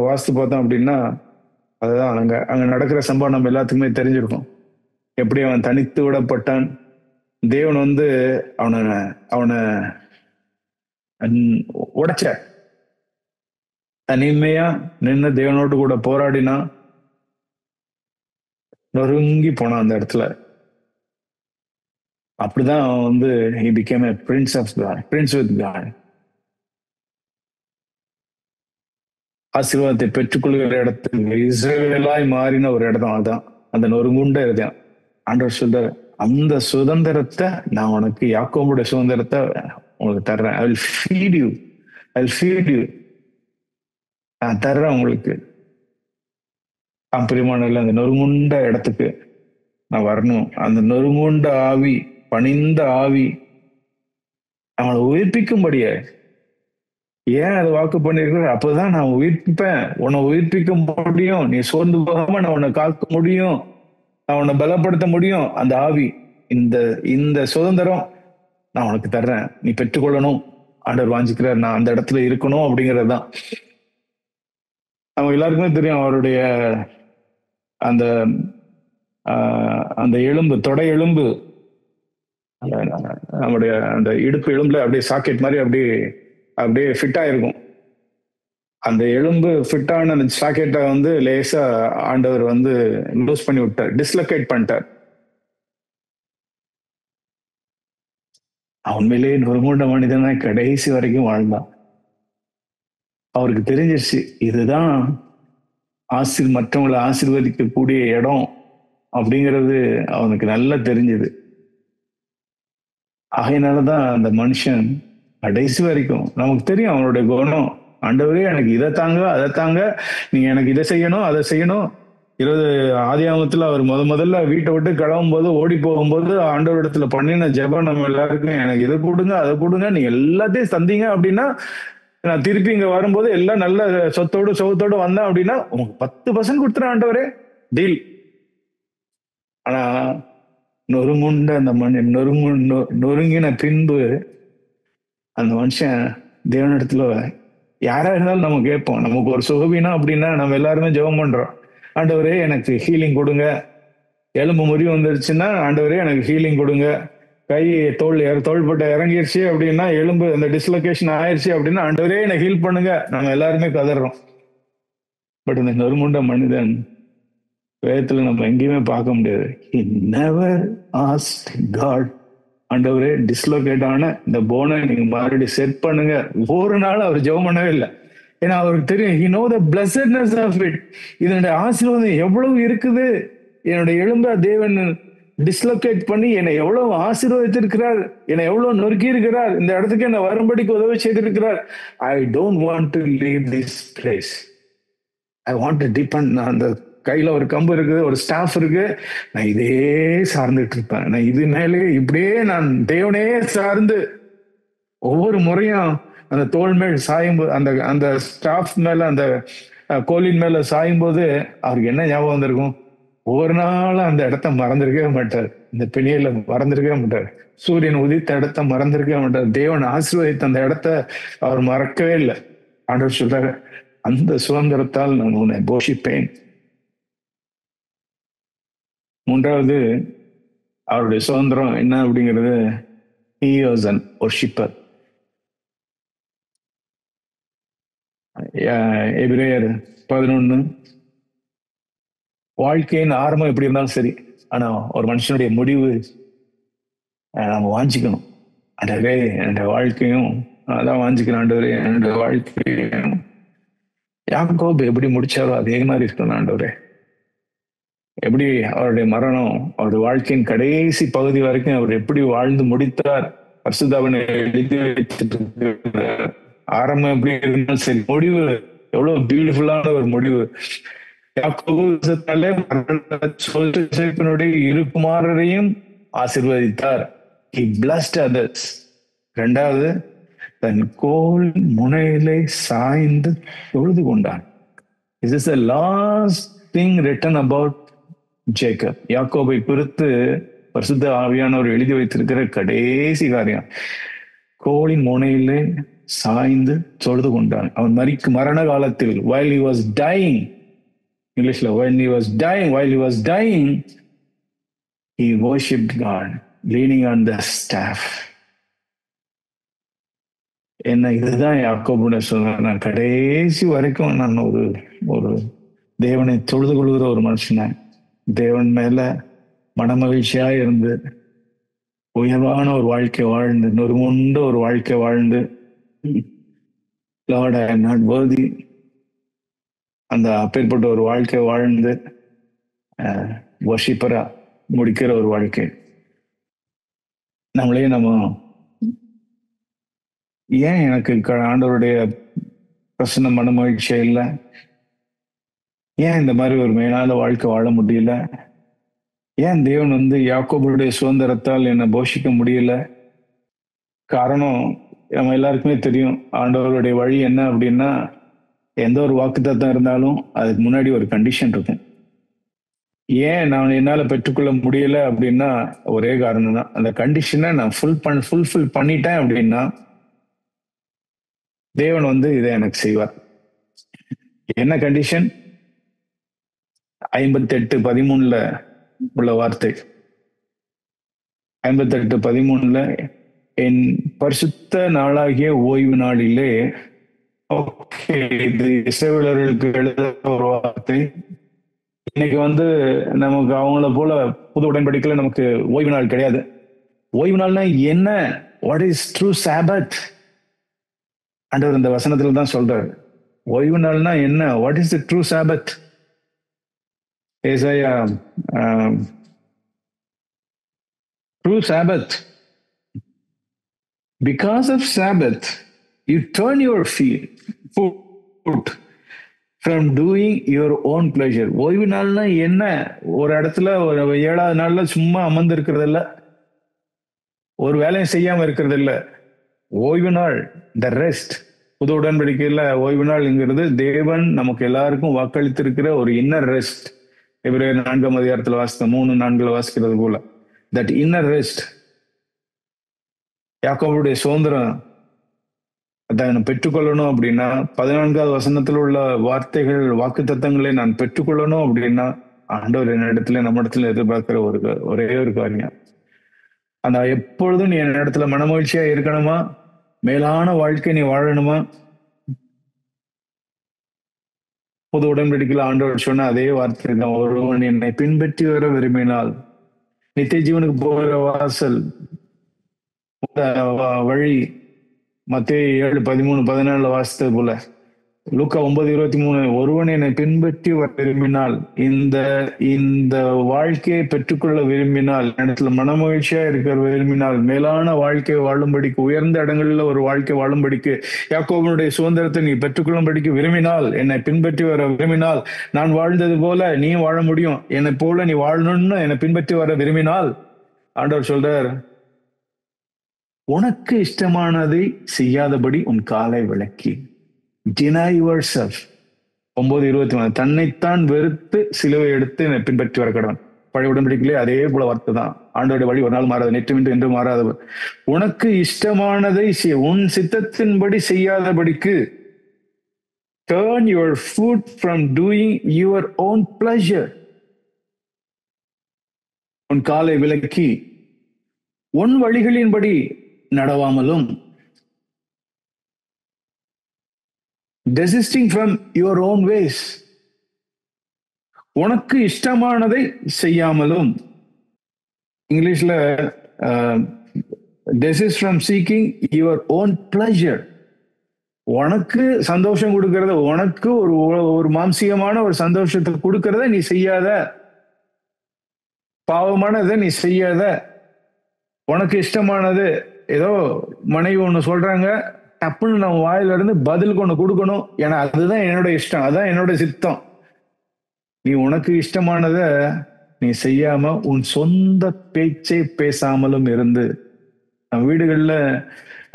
S1: வாஸ்து பார்த்தோம் அப்படின்னா, அதுதான் அங்க அங்க நடக்கிற சம்பவம் நம்ம எல்லாத்துக்குமே தெரிஞ்சிருக்கும். எப்படி அவன் தனித்து விடப்பட்டான், தேவன் வந்து அவனை அவனை உடைச்ச, தனிமையா நின்று தேவனோடு கூட போராடினா, நொறுங்கி போனான் அந்த இடத்துல. அப்படிதான் அவன் வந்து he became a prince of God, prince with God. ஆசீர்வாதத்தை பெற்றுக்கொள்கிற இடத்துக்கு இஸ்ரவேலாய் மாறின ஒரு இடம் அதுதான், அந்த நொறுங்குண்ட இடம். ஆண்டவர் சொல்றாரு, அந்த சுதந்திரத்தை நான் உனக்கு, யாக்கோபுடைய சுதந்திரத்தை உங்களுக்கு தர்றேன். I will feet you, I will feet you, நான் தர்றேன் உங்களுக்கு. பிரியமானவர்களே, அந்த நொறுங்குண்ட இடத்துக்கு நான் வரணும். அந்த நொறுங்குண்ட ஆவி, பணிந்த ஆவி அவனை உயிர்ப்பிக்கும்படியே. ஏன் அதை வாக்கு பண்ணிருக்கிற? அப்பதான் நான் உயிர்ப்பிப்பேன், உன்னை உயிர்ப்பிக்க முடியும், நீ சோர்ந்து போகாம நான் உன்னை காக்க முடியும், நான் உன்னை பலப்படுத்த முடியும். அந்த ஆவி, இந்த இந்த சுதந்திரம் நான் உனக்கு தர்றேன், நீ பெற்றுக்கொள்ளணும். ஆண்டவர் வாஞ்சிக்கிறார், நான் அந்த இடத்துல இருக்கணும் அப்படிங்கிறது தான். அவங்க எல்லாருக்குமே தெரியும் அவருடைய அந்த அந்த எலும்பு, தொடை எலும்பு, நம்முடைய அந்த இடுப்பு எலும்புல அப்படியே சாக்கெட் மாதிரி அப்படியே அப்படியே ஃபிட் ஆயிருக்கும். அந்த எலும்பு ஃபிட் ஆன அந்த சாக்கெட்டை வந்து லேசா ஆண்டவர் வந்து லூஸ் பண்ணி விட்டார், டிஸ்லொகேட் பண்ணிட்டார். உண்மையிலேயே நொறுங்குண்ட மனிதனா கடைசி வரைக்கும் வாழ்ந்தான். அவருக்கு தெரிஞ்சிருச்சு, இதுதான் மற்றவங்களை ஆசீர்வதிக்கக்கூடிய இடம் அப்படிங்கிறது அவனுக்கு நல்லா தெரிஞ்சது. ஆகையினாலதான் அந்த மனுஷன் கடைசி வரைக்கும், நமக்கு தெரியும் அவனுடைய குணம், ஆண்டவரே எனக்கு இதை தாங்க, அதை தாங்க, நீங்க எனக்கு இதை செய்யணும், அதை செய்யணும். 20 ஆதியாகமத்துல அவர் முதல்ல வீட்டை விட்டு கிளம்பும் போது, ஓடி போகும்போது ஆண்டவரிடத்துல பண்ணின ஜெபம் நம்ம எல்லாருக்கும், எனக்கு இதை கொடுங்க, அதை கொடுங்க, நீங்க எல்லாத்தையும் தந்தீங்க அப்படின்னா நான் திருப்பி இங்க வரும்போது எல்லாம் நல்ல சொத்தோடு சோகத்தோடு வந்தேன் அப்படின்னா உங்களுக்கு 10% கொடுத்துறேன் ஆண்டவரே, டீல். ஆனா நொறுங்குண்ட அந்த நொறுங்கின பின்பு அந்த மனுஷன் தேவனிடத்துல, யாரா இருந்தாலும் நம்ம கேட்போம். நமக்கு ஒரு சுகவீனம் அப்படின்னா நம்ம எல்லாருமே ஜெபம் பண்றோம், ஆண்டவரே எனக்கு ஹீலிங் கொடுங்க. எலும்பு முறிவு வந்துருச்சுன்னா ஆண்டவரே எனக்கு ஹீலிங் கொடுங்க. கை தோள்பட்டை இறங்கிருச்சு அப்படின்னா, எலும்பு அந்த டிஸ்லொகேஷன் ஆயிடுச்சு அப்படின்னா, ஆண்டவரே எனக்கு ஹீல் பண்ணுங்க, நம்ம எல்லாருமே கதறோம். பட் இந்த நொறுங்குண்ட மனிதன் வேதத்துல நம்ம எங்கேயுமே பார்க்க முடியாது. He never asked God, ஆண்டவரே டிஸ்லோகேட் ஆன இந்த போனை நீங்க மறுபடியும் செட் பண்ணுங்க. ஒரு நாள் அவர் ஜெபம் பண்ணவே இல்லை. ஏன்னா அவருக்கு தெரியும், he know the blessedness of it. இதனுடைய ஆசீர்வாதம் எவ்வளவு இருக்குது. என்னுடைய எலும்பை தேவன் டிஸ்லோகேட் பண்ணி என்னை எவ்வளவு ஆசீர்வதித்திருக்கிறார், என்னை எவ்வளவு நொறுக்கி இருக்கிறார், இந்த இடத்துக்கு என்னை வரும்படிக்கு உதவி செய்திருக்கிறார். I don't want to leave this place. I want to depend. அந்த கையில ஒரு கம்பு இருக்குது, ஒரு ஸ்டாஃப் இருக்கு, நான் இதே சார்ந்துட்டு இருப்பேன். நான் இது மேலே இப்படியே நான் தேவனே சார்ந்து ஒவ்வொரு முறையும் அந்த தோல் மேல் சாயும் போது, அந்த அந்த ஸ்டாஃப் மேல, அந்த கோலின் மேல சாயும் போது அவருக்கு என்ன ஞாபகம் வந்திருக்கும்? ஒவ்வொரு நாளும் அந்த இடத்த மறந்திருக்கவே மாட்டார், இந்த பிணியில மறந்திருக்கவே மாட்டார், சூரியன் உதித்த இடத்த மறந்திருக்கவே மாட்டார், தேவன் ஆசீர்வதித்த அந்த இடத்த அவர் மறக்கவே இல்லை. ஆண்டவர் சொல்றாரு, அந்த சுதந்திரத்தால் நான் உன்னை போஷிப்பேன். மூன்றாவது அவருடைய சுதந்திரம் என்ன அப்படிங்கிறது, he was an worshipper. எபிரேயர் 11, வாழ்க்கையின் ஆரம்பம் எப்படி இருந்தாலும் சரி, ஆனா ஒரு மனுஷனுடைய முடிவு நம்ம வாஞ்சிக்கணும். ஆண்டவரே என்னுடைய வாழ்க்கையும் அதான் வாஞ்சிக்கிறேன். ஆண்டவரே என்னுடைய வாழ்க்கையும் யாக்கோபு எப்படி முடிச்சாரோ அதே மாதிரி இருக்கணும். ஆண்டவரே எப்படி அவருடைய மரணம், அவருடைய வாழ்க்கையின் கடைசி பகுதி வரைக்கும் அவர் எப்படி வாழ்ந்து முடித்தார், பரிசுத்தாவினை எழுதி வைத்திருக்கிற ஆரம்பம் எப்படி இருந்தாலும் சரி, முடிவு எவ்வளவு பியூட்டிஃபுல்லான ஒரு முடிவு. யாக்கோபு இரு குமாரரையும் ஆசீர்வதித்தார். He blessed others. இரண்டாவது, தன் கோல் முனையிலே சாய்ந்து தொழுது கொண்டான். This is the last thing written about Jacob. யாக்கோபை குறித்து பரிசுத்த ஆவியானவர் எழுதி வைத்திருக்கிற கடைசி காரியம், கோலின் முனையிலே சாய்ந்து தொழுது கொண்டான். அவன் மரண காலத்தில், while he was dying, இங்கிலீஷ்ல when he was dying, he worshipped God leaning on the staff. என்ன இதுதான் யாக்கோபுட சொல்றேன், நான் கடைசி வரைக்கும் நான் ஒரு தேவனை தொழுது கொள்கிற ஒரு மனுஷனை, தேவன் மேல மனமகிழ்ச்சியா இருந்து உயர்வான ஒரு வாழ்க்கை வாழ்ந்து, நொறுமுண்ட ஒரு வாழ்க்கை வாழ்ந்து, Lord, I am not worthy, அந்த அப்பேற்பட்ட ஒரு வாழ்க்கை வாழ்ந்து வர்ஷிப்பரா முடிக்கிற ஒரு வாழ்க்கை. நம்மளே நம்ம ஏன் எனக்கு ஆண்டவருடைய பிரசன்ன மன மகிழ்ச்சியா இல்லை, ஏன் இந்த மாதிரி ஒரு மேலான வாழ்க்கை வாழ முடியல, ஏன் தேவன் யாக்கோபுடைய சுதந்திரத்தால் என்னை போஷிக்க முடியல? காரணம் நம்ம எல்லாருக்குமே தெரியும். ஆண்டவருடைய வழி என்ன அப்படின்னா, எந்த ஒரு வாக்குத்தத்தம் இருந்தாலும் அதுக்கு முன்னாடி ஒரு கண்டிஷன் இருக்கும். ஏன் நான் என்னால பெற்றுக்கொள்ள முடியல அப்படின்னா ஒரே காரணம் தான், அந்த கண்டிஷனை நான் ஃபுல்ஃபில் பண்ணிட்டேன் அப்படின்னா தேவன் இதை எனக்கு செய்வார். என்ன கண்டிஷன்? 58:13 உள்ள வார்த்தை. 58:13 என் பரிசுத்த நாளாகிய ஓய்வு நாளிலே, ஓகே, இது இஸ்ரவேலர்களுக்கு எழுத ஒரு வார்த்தை. இன்னைக்கு நமக்கு அவங்கள போல புது உடன்படிக்கையில நமக்கு ஓய்வு நாள் கிடையாது. ஓய்வு நாள்னா என்ன? What is true Sabbath? ஆண்டவர் இந்த வசனத்துல தான் சொல்றாரு. ஓய்வு நாள்னா என்ன? What is the true Sabbath? ஏசாயா true Sabbath. Because of Sabbath, you turn your foot from doing your own pleasure. ஓய்வு நாள்னா என்ன? ஒரு இடத்துல ஒரு 7வது நாள்ல சும்மா அமர்ந்து இருக்கிறது இல்ல, ஒரு வேலையும் செய்யாம இருக்கிறது இல்ல. ஓய்வு நாள், த ரெஸ்ட். புது உடன்படிக்கையில ஓய்வு நாள்ங்கிறது தேவன் நமக்கு எல்லாருக்கும் வாக்களித்திருக்கிற ஒரு இன்னர் ரெஸ்ட். எபிரேயர் 4ஆம் அதிகாரத்துல வாசித்த 3:4 வாசிக்கிறது போல, தட் இன்னர் ரெஸ்ட். யாக்கோபுடைய சுதந்திரம் அதை நான் பெற்றுக்கொள்ளணும் அப்படின்னா, 14வது வசனத்தில் உள்ள வார்த்தைகள், வாக்கு தத்தங்களை நான் பெற்றுக்கொள்ளணும் அப்படின்னா, ஆண்டவர் என்னிடத்துல நம்ம இடத்துல எதிர்பார்க்கிற ஒரே ஒரு காரியம், அந்த எப்பொழுதும் நீ என் இடத்துல மனமகிழ்ச்சியா இருக்கணுமா, மேலான வாழ்க்கை நீ வாழணுமா. புது உடன்படிக்கையில் ஆண்டவர் சொன்ன அதே வார்த்தை தான், ஒருவன் என்னை பின்பற்றி வர விரும்பினால் நித்திய ஜீவனுக்கு போகிற வாசல் வழி. மத்தேயு 7:13-14 வாசித்தது போல, லூக்கா 9:23, ஒருவன் என்னை பின்பற்றி வர விரும்பினால், இந்த வாழ்க்கையை பெற்றுக்கொள்ள விரும்பினால், இடத்துல மனமகிழ்ச்சியா இருக்க விரும்பினால், மேலான வாழ்க்கை வாழும்படிக்கு, உயர்ந்த இடங்கள்ல ஒரு வாழ்க்கை வாழும்படிக்கு, யாக்கோபனுடைய சுதந்திரத்தை நீ பெற்றுக்கொள்ளும்படிக்கு விரும்பினால், என்னை பின்பற்றி வர விரும்பினால், நான் வாழ்ந்தது போல நீ வாழ முடியும். என்னை போல நீ வாழணும்னு என்னை பின்பற்றி வர விரும்பினால், ஆண்டவர் சொல்றார், உனக்கு இஷ்டமானதை செய்யாதபடி உன் காலை விளக்கி. Deny yourself. 9:24, தன்னைத்தான் வெறுத்து சிலுவை எடுத்து என்னை பின்பற்றி வர கடவன். பழைய உடன்படிக்கையிலே அதே போல வார்த்தை தான். ஆண்டோட வழி ஒரு நாள் மாறாது, நேற்று என்று மாறாதவர். உனக்கு இஷ்டமானதை உன் சித்தத்தின்படி செய்யாதபடிக்கு, turn your foot from doing your own pleasure. உன் காலை விலக்கி உன் வழிகளின்படி நடவாமலும், desisting from your own ways, உனக்கு இஷ்டமானதை செய்யாமலும், இங்கிலீஷ்ல desist from seeking your own pleasure. உனக்கு சந்தோஷம் கொடுக்கறத, உனக்கு ஒரு ஒரு மாம்சீகமான ஒரு சந்தோஷத்தை கொடுக்கறத நீ செய்யாத, பாவமானதை நீ செய்யாத. உனக்கு இஷ்டமானது ஏதோ மனைவி ஒண்ணு சொல்றாங்க, டப்புன்னு நம்ம வாயில இருந்து பதிலுக்கு ஒண்ணு கொடுக்கணும், ஏன்னா அதுதான் என்னோட இஷ்டம், அதான் என்னோட சித்தம். நீ உனக்கு இஷ்டமானத நீ செய்யாம உன் சொந்த பேச்சை பேசாமலும் இருந்து. நம்ம வீடுகள்ல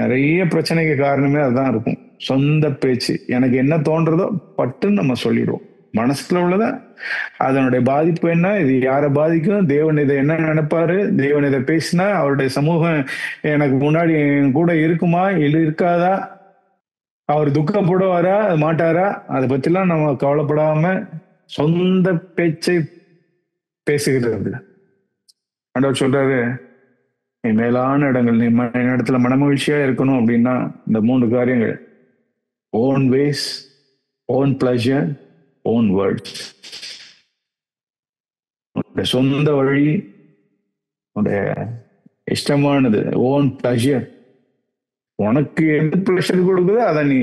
S1: நிறைய பிரச்சனைக்கு காரணமே அதுதான் இருக்கும். சொந்த பேச்சு, எனக்கு என்ன தோன்றதோ பட்டுன்னு நம்ம சொல்லிடுவோம். மனசுல உள்ளத, அதனுடைய பாதிப்பு என்ன, இது யாரை பாதிக்கும், தேவன் இதை என்ன நினைப்பாரு, தேவன் இதை பேசினா அவருடைய சமூகம் எனக்கு முன்னாடி என் கூட இருக்குமா இல்லை இருக்காதா, அவர் துக்கப்படுவாரா மாட்டாரா, அதை பத்திலாம் நம்ம கவலைப்படாம சொந்த பேச்சை பேசுகிறது. ஆண்டவர் சொல்றாரு, நீ மேலான இடங்கள், நீ இடத்துல மனமகிழ்ச்சியா இருக்கணும் அப்படின்னா இந்த 3 காரியங்கள்: own ways, own pleasure, own words. உன்னுடைய சொந்த வழி, உன்னுடைய இஷ்டமானது, ஓன் பிளஷர், உனக்கு எந்த பிளஷர் கொடுக்குதோ அதை நீ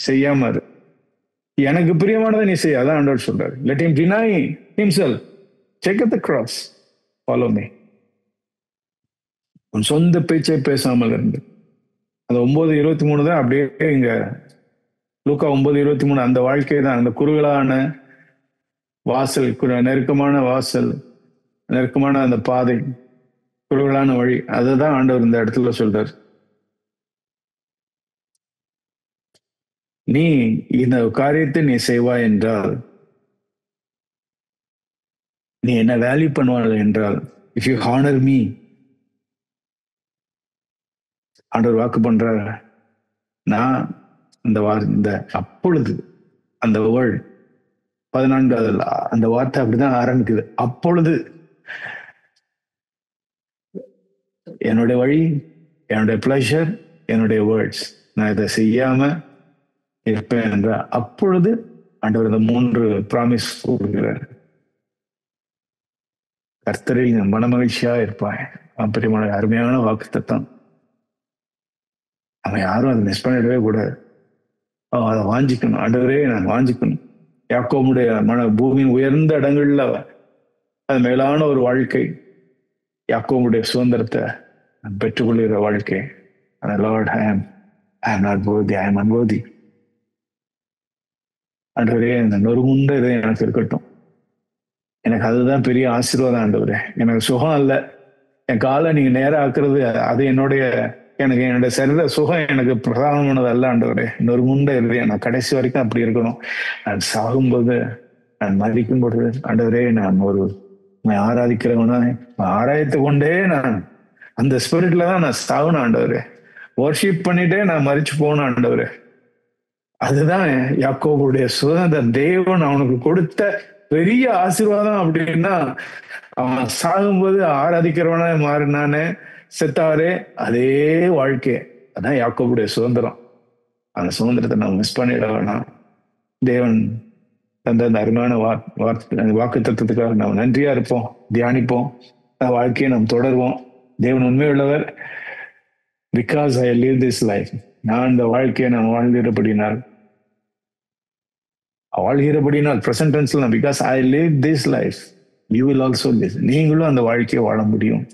S1: செய்யாம இரு. எனக்கு பிரியமானதை நீ செய்ய, அதான் ஆண்டவர் சொல்றாரு. Let him deny himself, take up the cross, follow me. உன் சொந்த பேச்சை பேசாமல் இருந்து. அந்த 9:23 தான் அப்படியே இங்க லூக்கா 9:23 அந்த வாழ்க்கை தான். அந்த குறுகலான வாசல், நெருக்கமான வாசல், நெருக்கமான அந்த பாதை, குறுகலான வழி, அதுதான் ஆண்டவர் இந்த இடத்துல சொல்றார். நீ இந்த காரியத்தை நீ செய்வாய் என்றால், நீ என்ன வேல்யூ பண்ணுவாள் என்றால், இஃப் யூ ஹானர் மீ, ஆண்டவர் வாக்கு பண்றார், நான் இந்த அப்பொழுது, அந்த வேர்ட் 14 அந்த வார்த்தை அப்படிதான் ஆரம்பிக்குது. அப்பொழுது என்னுடைய வழி, என்னுடைய பிளஷர், என்னுடைய வேர்ட்ஸ், நான் இதை செய்யாம இருப்பேன் என்ற அப்பொழுது ஆண்டவர் இந்த 3 ப்ராமிஸ் கொடுக்கிறார். கர்த்தரில் மனமகிழ்ச்சியா இருப்பாய். பெரிய அருமையான வாக்குத்தத்தம். அவன் யாரும் அதை மிஸ் பண்ணிடவே கூடாது. அதை வாஞ்சிக்கணும். ஆண்டவரே நான் வாஞ்சிக்கணும். யாக்கோபுடைய பூமியின் உயர்ந்த இடங்கள்ல அது மேலான ஒரு வாழ்க்கை, யாக்கோபுடைய சுதந்திரத்தை பெற்றுக்கொள்கிற வாழ்க்கை. Lord, I am not worthy, I am unworthy. ஆண்டவரே, இந்த நொறுமுண்ட இதை எனக்கு இருக்கட்டும். எனக்கு அதுதான் பெரிய ஆசீர்வாதம் ஆண்டவரே. எனக்கு சுகம் அல்ல, என் காலை நீங்க நேரம் ஆக்குறது அது என்னுடைய சரீர சுகம் எனக்கு பிரதானமானது அல்ல ஆண்டவரே. நொறுமுண்ட இருதய நான் கடைசி வரைக்கும் அப்படி இருக்கணும். நான் சாகும்போது, நான் மதிக்கும் பொழுது ஆண்டவரே, நான் ஆராதிக்கிறவனா ஆராய்த்து கொண்டே நான் அந்த ஸ்பிரிட்ல தான் நான் சாகணும் ஆண்டவரே. வர்ஷிப் பண்ணிட்டே நான் மறிச்சு போகணும் ஆண்டவரே. அதுதான் யாக்கோபுடைய சுதந்திரம். தேவன் அவனுக்கு கொடுத்த பெரிய ஆசீர்வாதம். அப்படின்னா அவன் சாகும்போது ஆராதிக்கிறவனா மாறினானே, செத்தாரே, அதே வாழ்க்கை. அதான் யாக்கோபுடைய சுதந்திரம். அந்த சுதந்திரத்தை நம்ம மிஸ் பண்ணிட வேணாம். தேவன் தந்த அந்த அருமையான வாக்கு தத்துவத்துக்காக நாம் நன்றியா இருப்போம், தியானிப்போம், வாழ்க்கையை நாம் தொடருவோம். தேவன் உண்மையுள்ளவர். Because I live this life, நான் இந்த வாழ்க்கையை நான் வாழ்கிறபடினால் பிரசன்ட் டென்ஸ்ல, because I live this life you will also live, நீங்களும் அந்த வாழ்க்கையை வாழ முடியும்.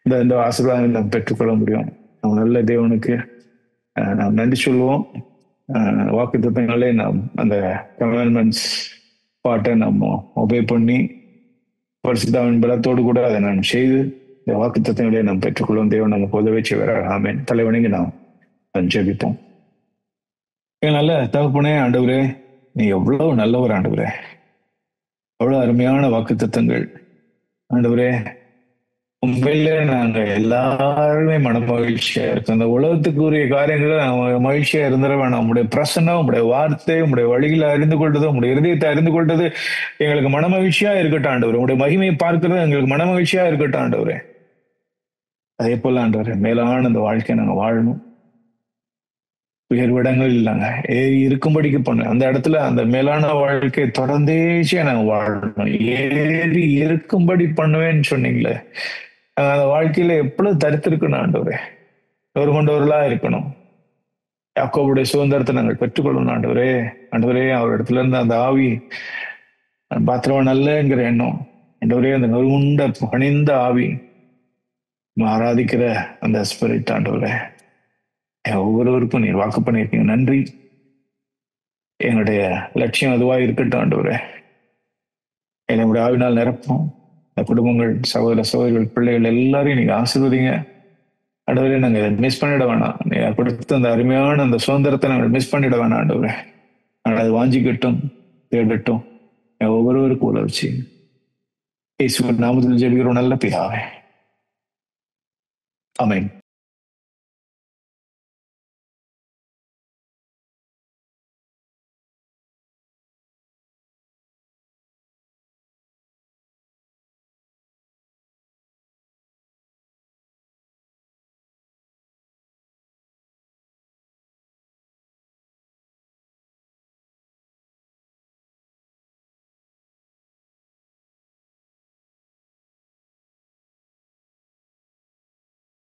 S1: இந்த ஆசீர்வாதங்களை நாம் பெற்றுக்கொள்ள முடியும். நம்ம நல்ல தேவனுக்கு நாம் நன்றி சொல்லுவோம். வாக்கு தத்தங்களே நாம் அந்த கமாண்ட்மெண்ட்ஸ் பாட்டை நம்ம ஒபே பண்ணி பரிசுத்தாவின் பலத்தோடு கூட அதை நாம் செய்து இந்த வாக்கு தத்தங்களே நாம் பெற்றுக்கொள்வோம். தேவன் நமக்கு உதவி செய்வார். ஆமென். தலைவணங்கி நாம் ஜெபிப்போம். நல்ல தகப்பனே, ஆண்டவரே, நீ எவ்வளவு நல்லவர் ஆண்டவரே. அவ்வளவு அருமையான வாக்கு தத்தங்கள் ஆண்டவரே. உண்மையிலே நாங்க எல்லாருமே மனமகிழ்ச்சியா இருக்கோம். அந்த உலகத்துக்குரிய காரியங்களை மகிழ்ச்சியா இருந்துட வேணாம். உங்களுடைய பிரசன்னம், உங்களுடைய வார்த்தை, உங்களுடைய வழிகளை அறிந்து கொள்றது, உங்களுடைய இருதயத்தை அறிந்து கொள்றது எங்களுக்கு மனமகிழ்ச்சியா இருக்கட்டும் ஆண்டவரே. உங்களுடைய மகிமையை பார்க்கறது எங்களுக்கு மனமகிழ்ச்சியா இருக்கட்டும் ஆண்டவரே. அதே போல ஆண்டவரே, மேலான அந்த வாழ்க்கையை நாங்க வாழணும். உயர்விடங்கள் இல்லைங்க, ஏறி இருக்கும்படிக்கு பண்ண அந்த இடத்துல அந்த மேலான வாழ்க்கை தொடர்ந்தேச்சியா நாங்க வாழணும். ஏறி இருக்கும்படி பண்ணுவேன்னு சொன்னீங்களே, அந்த வாழ்க்கையில எப்பொழுது தரித்திருக்கணும் ஆண்டவரே, ஒரு கொண்டவர்களா இருக்கணும். யாக்கோபுடைய சுதந்திரத்தை நாங்கள் பெற்றுக்கொள்ளணும் ஆண்டவரே. ஆண்டவரே, அவர் இடத்துல இருந்து அந்த ஆவி பாத்திரவன் அல்லங்கிற எண்ணம் ஆண்டவரே, அந்த நறுகுண்ட பணிந்த ஆவி ஆராதிக்கிற அந்த ஸ்பிரிட் ஆண்டவரே, ஒவ்வொருவருக்கும் நீர் வாக்கு பண்ணியிருக்கீங்க. நன்றி. எங்களுடைய லட்சியம் அதுவா இருக்கட்டும் ஆண்டவரே. என்னுடைய ஆவினால் நிரப்பும். இந்த குடும்பங்கள், சகோதர சகோதரிகள், பிள்ளைகள் எல்லாரையும் நீங்க ஆசீர்வதிங்க ஆண்டவரே. நாங்க இதை மிஸ் பண்ணிட வேணாம். நீங்க கொடுத்த அந்த அருமையான அந்த சுதந்திரத்தை நாங்கள் மிஸ் பண்ணிட வேணாம் ஆண்டவரே. நாங்கள் அதை வாஞ்சிக்கட்டும், தேடட்டும். ஒவ்வொருவருக்கும் உதவி செய்யுங்க. இயேசுவின் நாமத்தில் ஜெபிக்கிறோம் நல்ல பிதாவே. ஆமென்.